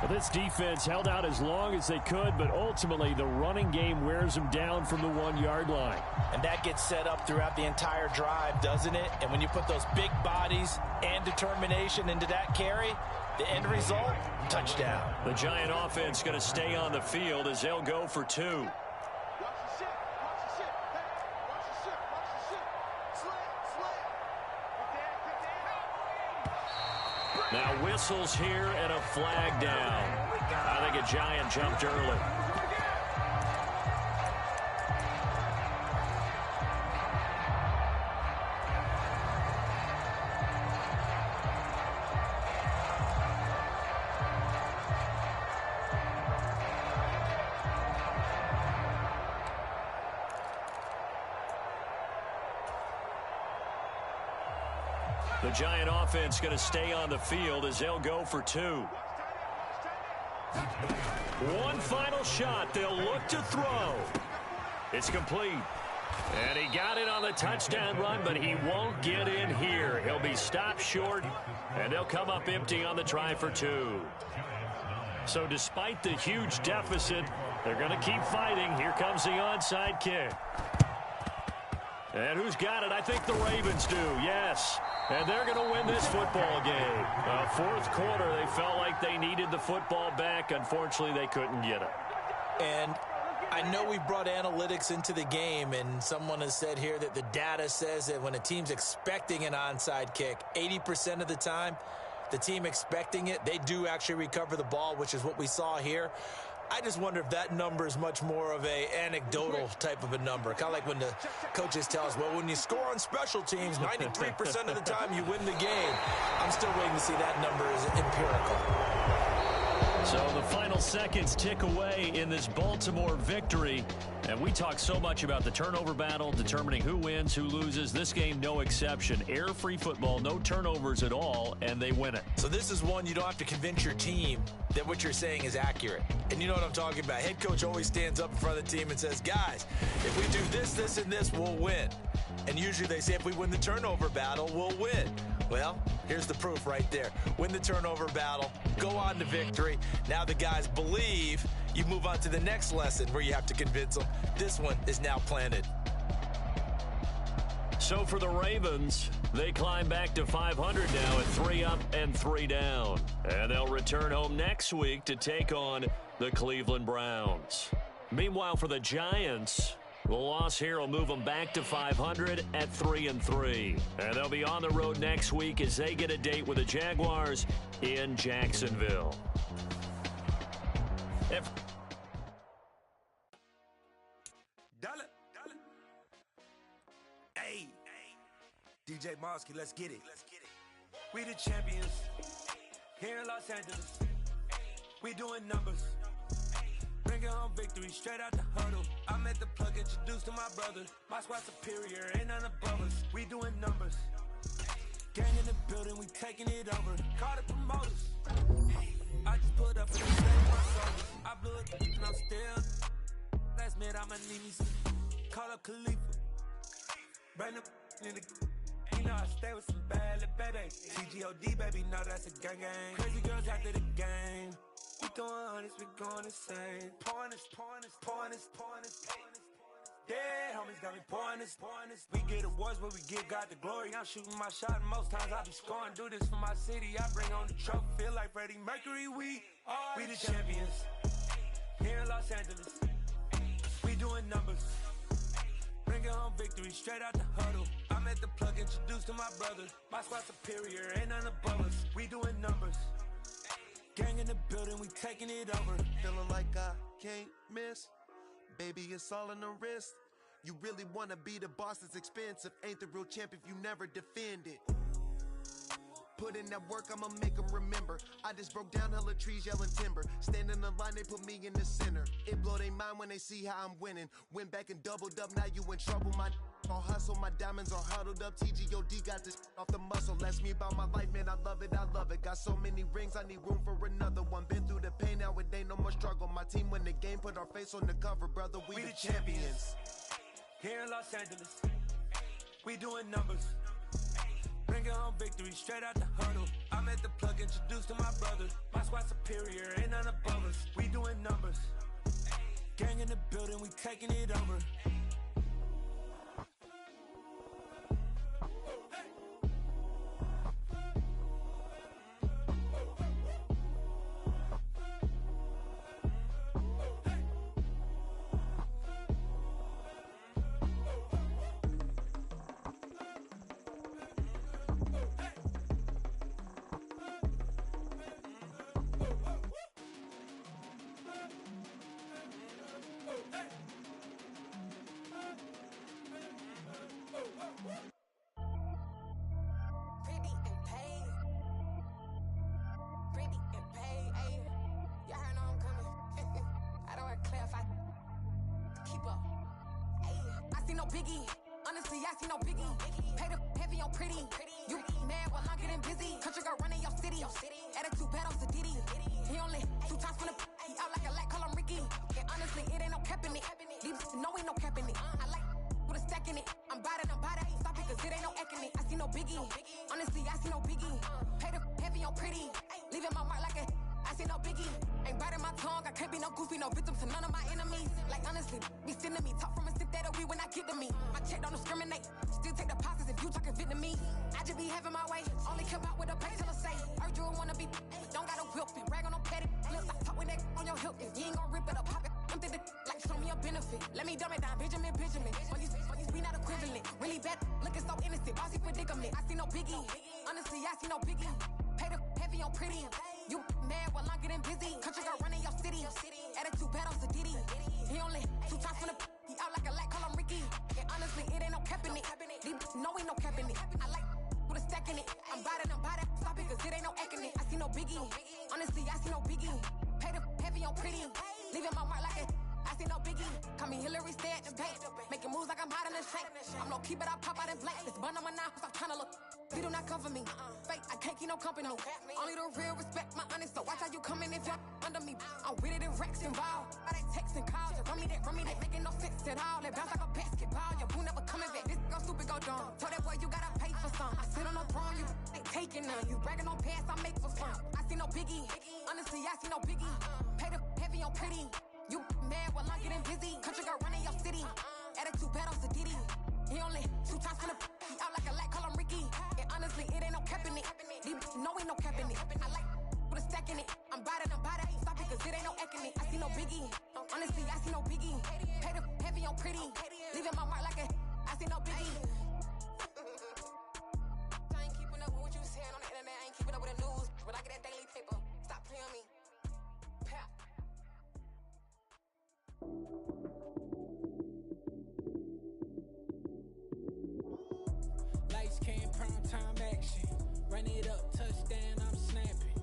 But this defense held out as long as they could, but ultimately the running game wears them down from the 1-yard line. And that gets set up throughout the entire drive, doesn't it? And when you put those big bodies and determination into that carry, the end result, touchdown. The Giant offense going to stay on the field as they'll go for 2. Now whistles here and a flag down. I think a Giant jumped early. The Giant offense going to stay on the field as they'll go for 2. One final shot. They'll look to throw. It's complete. And he got it on the touchdown run, but he won't get in here. He'll be stopped short, and they'll come up empty on the try for 2. So despite the huge deficit, they're going to keep fighting. Here comes the onside kick. And who's got it? I think the Ravens do, yes. And they're going to win this football game. 4th quarter, they felt like they needed the football back. Unfortunately, they couldn't get it. And I know we brought analytics into the game, and someone has said here that the data says that when a team's expecting an onside kick, 80% of the time, the team expecting it, they do actually recover the ball, which is what we saw here. I just wonder if that number is much more of a anecdotal type of a number. Kind of like when the coaches tell us, well, when you score on special teams, 93% of the time you win the game. I'm still waiting to see that number is empirical. So the final seconds tick away in this Baltimore victory. And we talk so much about the turnover battle, determining who wins, who loses. This game, no exception. Air-free football, no turnovers at all, and they win it. So this is one you don't have to convince your team that what you're saying is accurate. And you know what I'm talking about. Head coach always stands up in front of the team and says, guys, if we do this, this, and this, we'll win. And usually they say if we win the turnover battle, we'll win. Well, here's the proof right there. Win the turnover battle, go on to victory. Now the guys believe. You move on to the next lesson where you have to convince them. This one is now planted. So for the Ravens, they climb back to 500 now at 3 up and 3 down. And they'll return home next week to take on the Cleveland Browns. Meanwhile, for the Giants, the loss here will move them back to 500 at 3-3. And they'll be on the road next week as they get a date with the Jaguars in Jacksonville. Hey, DJ Mosky, let's get it. We the champions here in Los Angeles. We doing numbers. Bringing home victory straight out the huddle. I'm at the plug, introduced to my brother. My squad superior, ain't none above us. We doing numbers. Gang in the building, we taking it over. Call the promoters. I just put up for the state of my soldiers. I blew it and I'm still. Last minute, I'ma need me some. Call up Khalifa. Bring them in the. You know I stay with some bad little baby. CGOD, baby, know that's a gang gang. Crazy girls after the game. We doing honest, we going insane. Pouring this. Dead homies got me pouring this. We get awards where we give God the glory. I'm shooting my shot and most times I be scoring. Do this for my city, I bring on the trophy. Feel like Freddie Mercury, we the champions. Here in Los Angeles, we doing numbers. Bringing home victory straight out the huddle. I'm at the plug, introduced to my brother. My squad superior, ain't none above us. We doing numbers. Gang in the building, we taking it over. Feeling like I can't miss. Baby, it's all in the wrist. You really wanna be the boss, it's expensive. Ain't the real champ if you never defend it. Put in that work, I'ma make them remember. I just broke down hella trees, yelling timber. Stand in the line, they put me in the center. It blow their mind when they see how I'm winning. Went back and doubled up, now you in trouble. My all hustle, my diamonds are huddled up. TGOD got this off the muscle. Ask me about my life, man, I love it. Got so many rings, I need room for another one. Been through the pain, now it ain't no more struggle. My team win the game, put our face on the cover, brother. We the champions. Here in Los Angeles, we doing numbers. Bringing home victory straight out the huddle. I'm at the plug, introduced to my brother. My squad superior, ain't none above us. We doing numbers. Gang in the building, we taking it over. Biggie, honestly, I see no biggie. Pay the heavy on pretty. You mad while I'm getting busy. Country girl running your city. Attitude battles to Diddy. He only 2 times from the he out like a lack, call him Ricky. And honestly, it ain't no cap in it. These no ain't no cap in it. I like with a stack in it. I'm bad. Stop it, cause it ain't no acting it. I see no biggie. Honestly, I see no biggie. Pay the heavy on pretty. Leaving my mark like a I see no biggie. Ain't biting my tongue, I can't be no goofy, no victim to none of my enemies. Like honestly, be sending me talk from a sip that we when I get to me. My check don't discriminate, still take deposits if you talking Vietnamese. I just be having my way, only come out with a pay till I say. Heard you wanna be, don't got no whip and rag on no petty. Flips, I talk with that on your hip, if you ain't gon' rip it up, pop it. Empty the like show me a benefit. Let me dumb it down, Benjamin. When these we not equivalent. Really bad, looking so innocent, bossy predicament. I see no biggie, honestly I see no biggie. Pay the heavy on pretty. You mad while I'm getting busy. Country girl running your city. Attitude battles to Diddy. He only 2 times from the he out like a lack, call him Ricky. And honestly, it ain't no cap in it. These no ain't no cap in it. I like with a stack in it. I'm bad. Stop it, cause it ain't no acting it. I see no biggie. Honestly, I see no biggie. Pay the heavy on pretty. Leaving my mark like a I see no biggie. Call me Hillary, stay at the bank. Making moves like I'm hot in the shank. I'm low key, but I pop out in blank. This bun on my knife, I'm trying to look. They do not come for me. Fake, I can't keep no company. Only the real respect my honest. So watch how you coming if you're under me. I'm with it in Rex involved. I they texting calls. Run me that. Making no sense at all. They bounce like a basketball. Your boo never coming back. This go stupid, go dumb. Told that boy you gotta pay for some. I sit on no throne, you ain't taking none. You bragging on pants, I make for fun. I see no biggie. Honestly, I see no biggie. Pay the heavy on pretty. You mad while I'm getting busy. Country girl running your city. Attitude battles to Diddy. He only 2 times from the he out like a lack, call him Ricky. And honestly, it ain't no cap in it. These no ain't no cap in it. I like with a stack in it. I'm bad. Stop it, cause it ain't no acting it. I see no biggie. Honestly, I see no biggie. heavy on pretty. Leaving my mark like a, I see no biggie. I ain't keeping up with what you saying on the internet. I ain't keeping up with the news, but I get that daily paper. Stop playing on me. Pap. Lights came, prime time action. Run it up, touchdown, I'm snapping.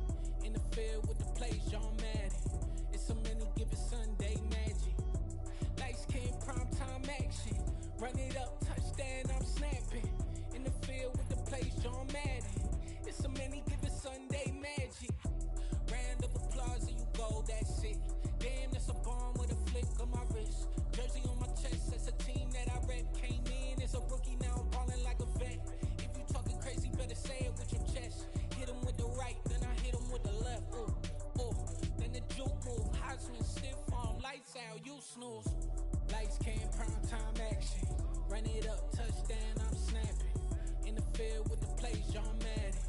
In the field with the plays, John Madden. It's so many, give it Sunday magic. Lights came, prime time action. Run it up, touchdown, I'm snapping. In the field with the plays, John Madden. It's so many, give it Sunday magic. Round of applause and you go, that's it. Damn, that's a bomb with a flick on my wrist. Jersey on my chest, that's a team that I rep. Came in as a rookie, now I'm ballin' like a vet. If you talking crazy, better say it with your chest. Hit him with the right, then I hit him with the left. Ooh, ooh, then the juke move. Heisman, stiff arm, lights out, you snooze. Lights came, prime time action. Run it up, touchdown, I'm snapping. In the field with the plays, John Madden.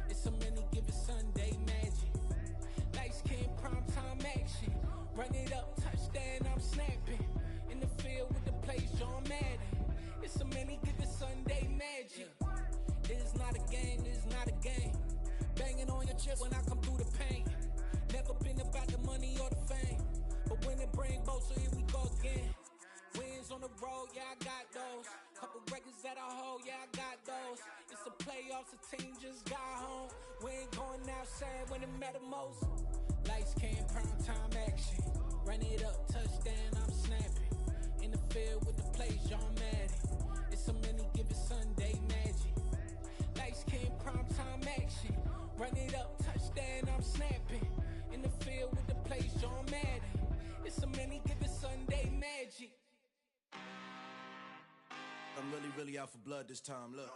It's so many, give it Sunday magic. Lights came, prime time action. Run it up, touchdown, I'm snapping. In the field with the plays, John Madden. It's so many, give it Sunday magic. This is not a game, this is not a game. Banging on your chest when I come through the pain. Never been about the money or the fame. But when it bring both, so here we go again. Wins on the road, yeah, I got those. Couple records that I hold, yeah, I got those. It's the playoffs, the team just got home. We ain't going outside when it matter most. Lights came, prime time action. Run it up, touchdown, I'm snapping. In the field with the plays, John Madden. It's so many, give it Sunday magic. Lights came, prime time action. Run it up, touchdown, I'm snapping. In the field with the plays, John Madden. It's so many, give it Sunday magic. I'm really out for blood this time, look.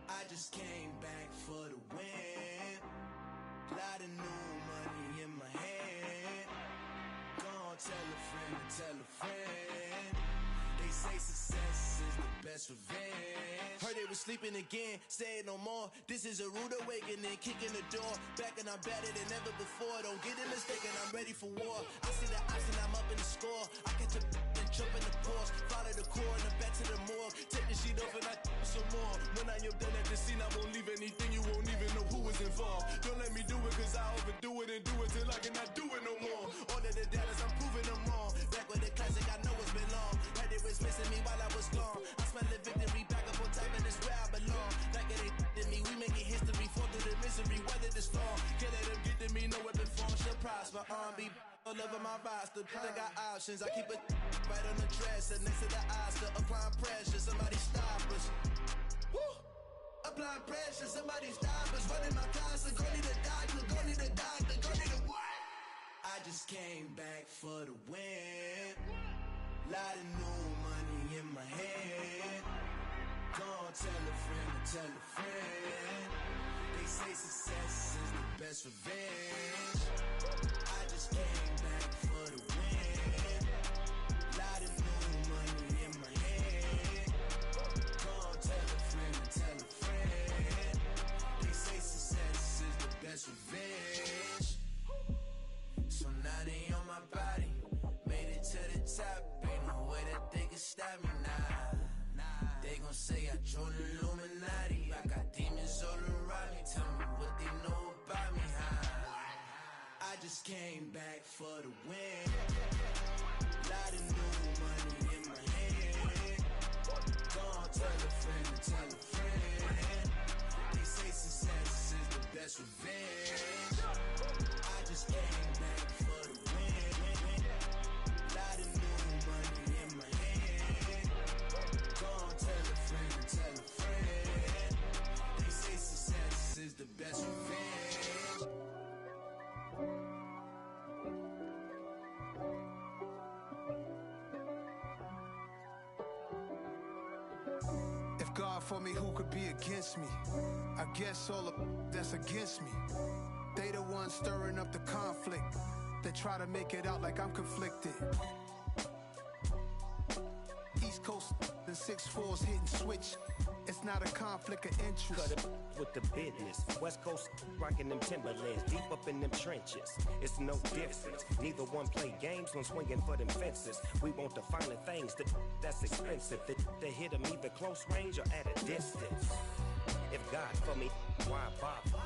I just came back for the win. Lot of new money in my hand. Gonna tell a friend to tell a friend. They say success is the best revenge. Heard they was sleeping again, saying no more. This is a rude awakening, kicking the door. Back and I'm better than ever before. Don't get it mistaken, I'm ready for war. I see the option, I'm up in the score. I catch a and jump in the Porsche. Follow the core and the back to the morgue. Take the sheet off and I some more. When I am done at the scene, I won't leave anything. You won't even know who was involved. Don't let me do it, cause I overdo it and do it till I cannot do it no more. All of the doubters, I'm proving them wrong. Back with the classic, I know it's been long. Had it was missing me while I was gone. I smell the victory back up on top, and it's where I belong. Like it ain't to me, we making history. Fall through the misery, weather the storm. Can't let them get to me, no weapon form shall prosper. Be all over my roster, I got options. I keep it right on the dresser, next to the Oscar. Applying pressure, somebody stop us. Woo! Applying pressure, somebody stop us. Running my closet, go need a doctor, go need a doctor, go need a what? I just came back for the win. Lot of new money in my hand. Gonna tell a friend to tell a friend. They say success is the best revenge. I just came back for the win. Lot of new money in my hand. Gonna tell a friend to tell a friend. They say success is the best revenge. So now they on my body. Made it to the top. Ain't no way that they can stop me now. They gon' say I joined the Illuminati. I got demons all around me. Tell me what they know about me, huh? I just came back for the win. Lot of new money in my hand. Gonna tell a friend to tell a friend. They say success is the best revenge. I just came back for the win. Lot of new money in my hand. Gonna tell a friend to tell a friend. They say success is the best revenge. If God for me, who could be against me? I guess all the that's against me. They the ones stirring up the conflict. They try to make it out like I'm conflicted. East Coast and 6'4's hitting switch. It's not a conflict of interest. Cut it with the business. West Coast rocking them Timberlands, deep up in them trenches. It's no difference. Neither one play games when swinging for them fences. We want the finer things that's expensive. They hit them either close range or at a distance. If God for me, why bother?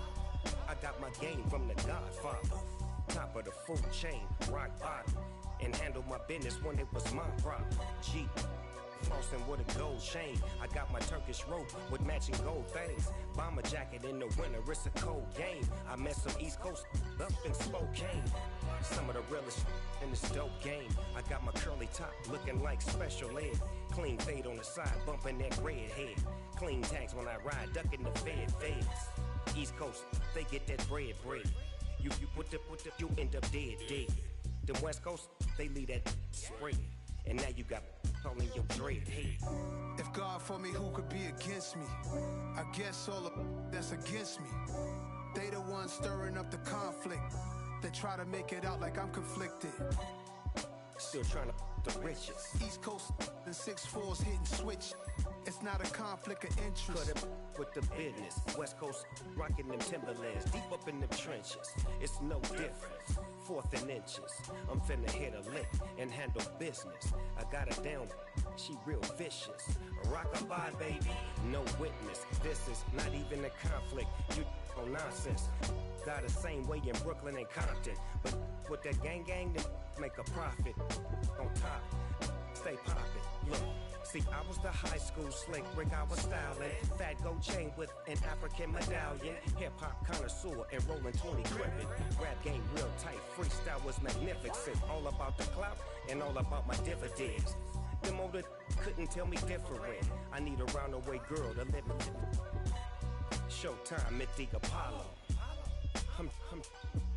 I got my game from the Godfather. Top of the food chain, rock bottom. And handle my business when it was my problem. G. Flossing with a gold chain. I got my Turkish rope with matching gold things. Bomber jacket in the winter, it's a cold game. I met some East Coast up in Spokane. Some of the realest in this dope game. I got my curly top looking like special ed. Clean fade on the side, bumping that red head. Clean tags when I ride, ducking the feds. East Coast, they get that bread. You put the, you end up dead. Them West Coast, they leave that spread. And now you got calling your dread head. If God for me, who could be against me? I guess all of that's against me. They the ones stirring up the conflict. They try to make it out like I'm conflicted. Still trying to the riches. East Coast and 6'4s hitting switch. It's not a conflict of interest. Cut it with the business. West Coast rocking them Timberlands, deep up in them trenches. It's no difference. 4th and inches. I'm finna hit a lick and handle business. I got her down, she real vicious. Rockabye, baby, no witness. This is not even a conflict. You on nonsense. Got the same way in Brooklyn and Compton. But with that gang, then make a profit. On top, stay poppin'. Look. See, I was the high school slick Rick, I was styling. Fat gold chain with an African medallion. Hip-hop connoisseur and rolling 20 crippin'. Rap game real tight, freestyle was magnificent. All about the clout and all about my dividends. Them older couldn't tell me different. I need a roundaway girl to live in. Showtime at the Apollo. I'm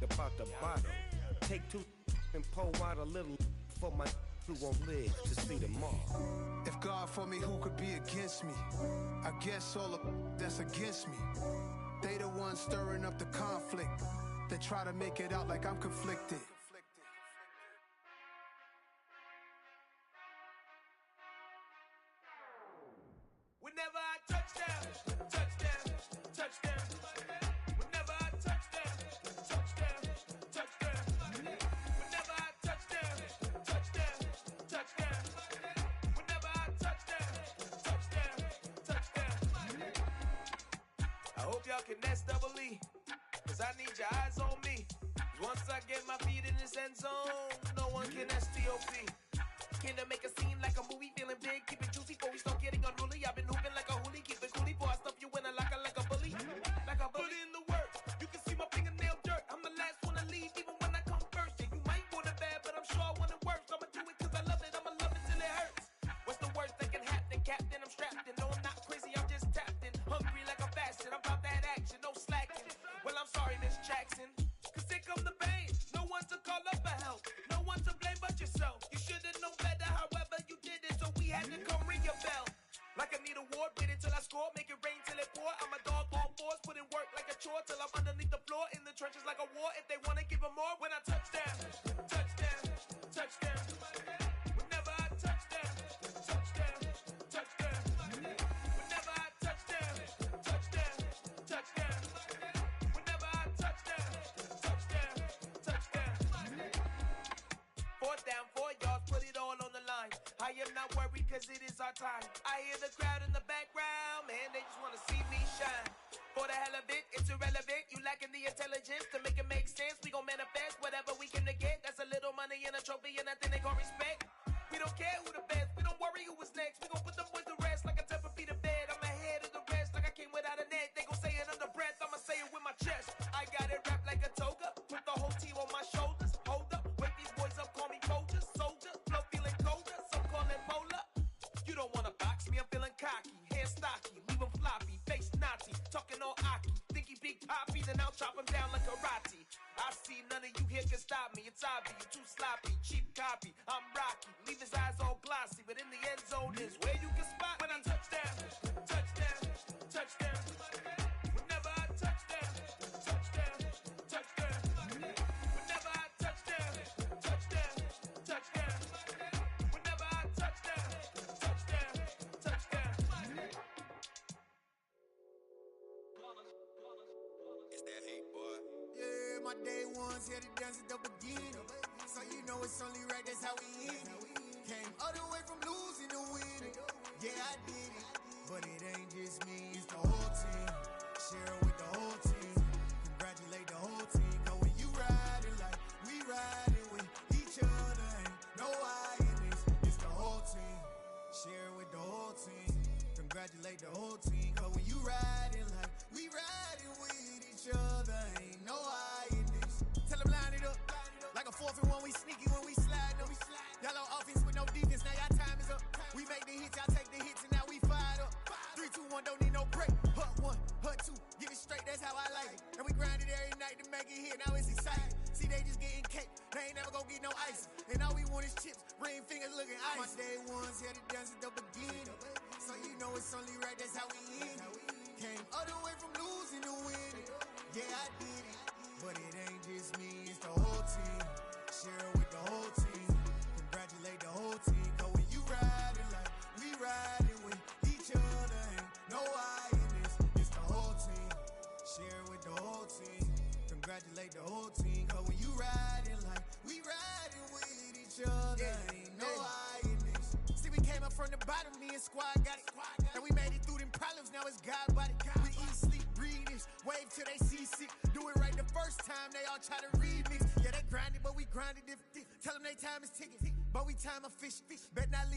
about the bottom. Take 2 and pour out a little for my who won't live to see them all. If God for me, who could be against me? I guess all of that's against me. They the ones stirring up the conflict. They try to make it out like I'm conflicted. Whenever I touchdown, touchdown, touchdown. Whenever I touchdown, touchdown, touchdown. Whenever I touchdown, touchdown, touchdown. Whenever I touchdown, touchdown, touchdown. I hope y'all can nest double E, cause I need your eyes on me. Once I get my feet in this end zone, no one can STOP. Can I make a scene like a movie, feeling big, keep it juicy before we start getting unruly. I've been hooping like a hoolie, keep it coolie before I stuff you in a locker like a bully. Like a bully. Put in the work, you can see my fingernail dirt. I'm the last one to leave, even when I come first. Yeah, you might want it bad, but I'm sure I want it worse. I'ma do it cause I love it, I'ma love it till it hurts. What's the worst that can happen, Captain? I'm strapped in, no I'm not crazy, I'm just tapped in. Hungry like I'm fasting, I'm about that action, no slacking. Well, I'm sorry, Miss Jackson, cause here come the pain. No one to call up for help, no one to blame but yourself. You should've known better, however you did it, so we had to come ring your bell. Like I need a ward, wait until I score, make it rain till it pour. I'm a dog on force, put in work like a chore till I'm underneath the floor, in the trenches like a war. If they wanna give them more, when I touchdown, touchdown, touchdown. Whenever I touchdown, touchdown, touchdown. Whenever I touchdown, touchdown, touchdown. Whenever I touchdown, touchdown, touchdown. 4th down, 4 yards, put it all on the line. I am not worried cause it is our time. I hear the crowd in the background, man, they just wanna see me shine. For the hell of it, it's irrelevant. You lacking the intelligence to make it make sense. We gon' manifest whatever we can to get. That's a little money and a trophy and nothing they call respect. We don't care who the best, we don't worry who was next. We gon' put them boys to rest like a 10 feet of bed. I'm ahead of the rest like I came without a net. They gon' say it under breath, I'ma say it with my chest. I got it wrapped like a toga, put the whole team on my shoulders. Hold up, wake these boys up, call me Folger, soldier, flow feeling colder, some call it polar. You don't wanna box me, I'm feeling cocky, hair stocky, leave him floppy, face naughty, talking all aki, think he big poppy, then I'll chop him down like karate. I see none of you here can stop me, it's obvious, you too sloppy, cheap copy, I'm Rocky, leave his eyes all glossy, but in the end zone is where you can spot when I touchdown, touchdown, touchdown. Whenever I touchdown, touchdown, touchdown. Whenever I touchdown, touchdown, touchdown. Whenever I touchdown, touchdown, touchdown. It's that hate, boy. Yeah, my day ones here to dance at the beginning. So you know it's only right, that's how we end it. Came all the way from losing to winning. Yeah, I did it. But it ain't just me, it's the whole team. Share it with the whole team. Congratulate the whole team. Cause when you riding like we riding with each other, ain't no I in this. It's the whole team. Share it with the whole team. Congratulate the whole team. Cause when you riding like we riding with each other, ain't no I in this. Tell them line it up. Like a 4th and 1, we sneaky when we slide them. Yellow offense with no defense, now y'all time is up. We make the hits, y'all take the hits, and now we fired up. 3, 2, 1, don't need no break. Hut 1, hut 2, give it straight, that's how I like it. And we grind it every night to make it hit, now it's exciting. See, they just getting cake, they ain't never gonna get no ice. And all we want is chips, ring fingers looking ice. My day ones here to dance at the beginning. So you know it's only right, that's how we end it. Came all the way from losing to winning. Yeah, I did it. But it ain't just me, it's the whole team. Share it with the whole team. Congratulate the whole team. Cause when you riding like we riding with each other, ain't no I in this. It's the whole team. Share it with the whole team. Congratulate the whole team. Cause when you riding like we riding with each other, ain't no I in this. See, we came up from the bottom, me and squad got it. And we made it through them problems, now it's God body. We eat, sleep, breathe this. Wave till they see sick. Do it right the first time, they all try to remix. Yeah, they grinded, but we grinded different. Tell them they time is ticking, but we time a fish. Bet not leave.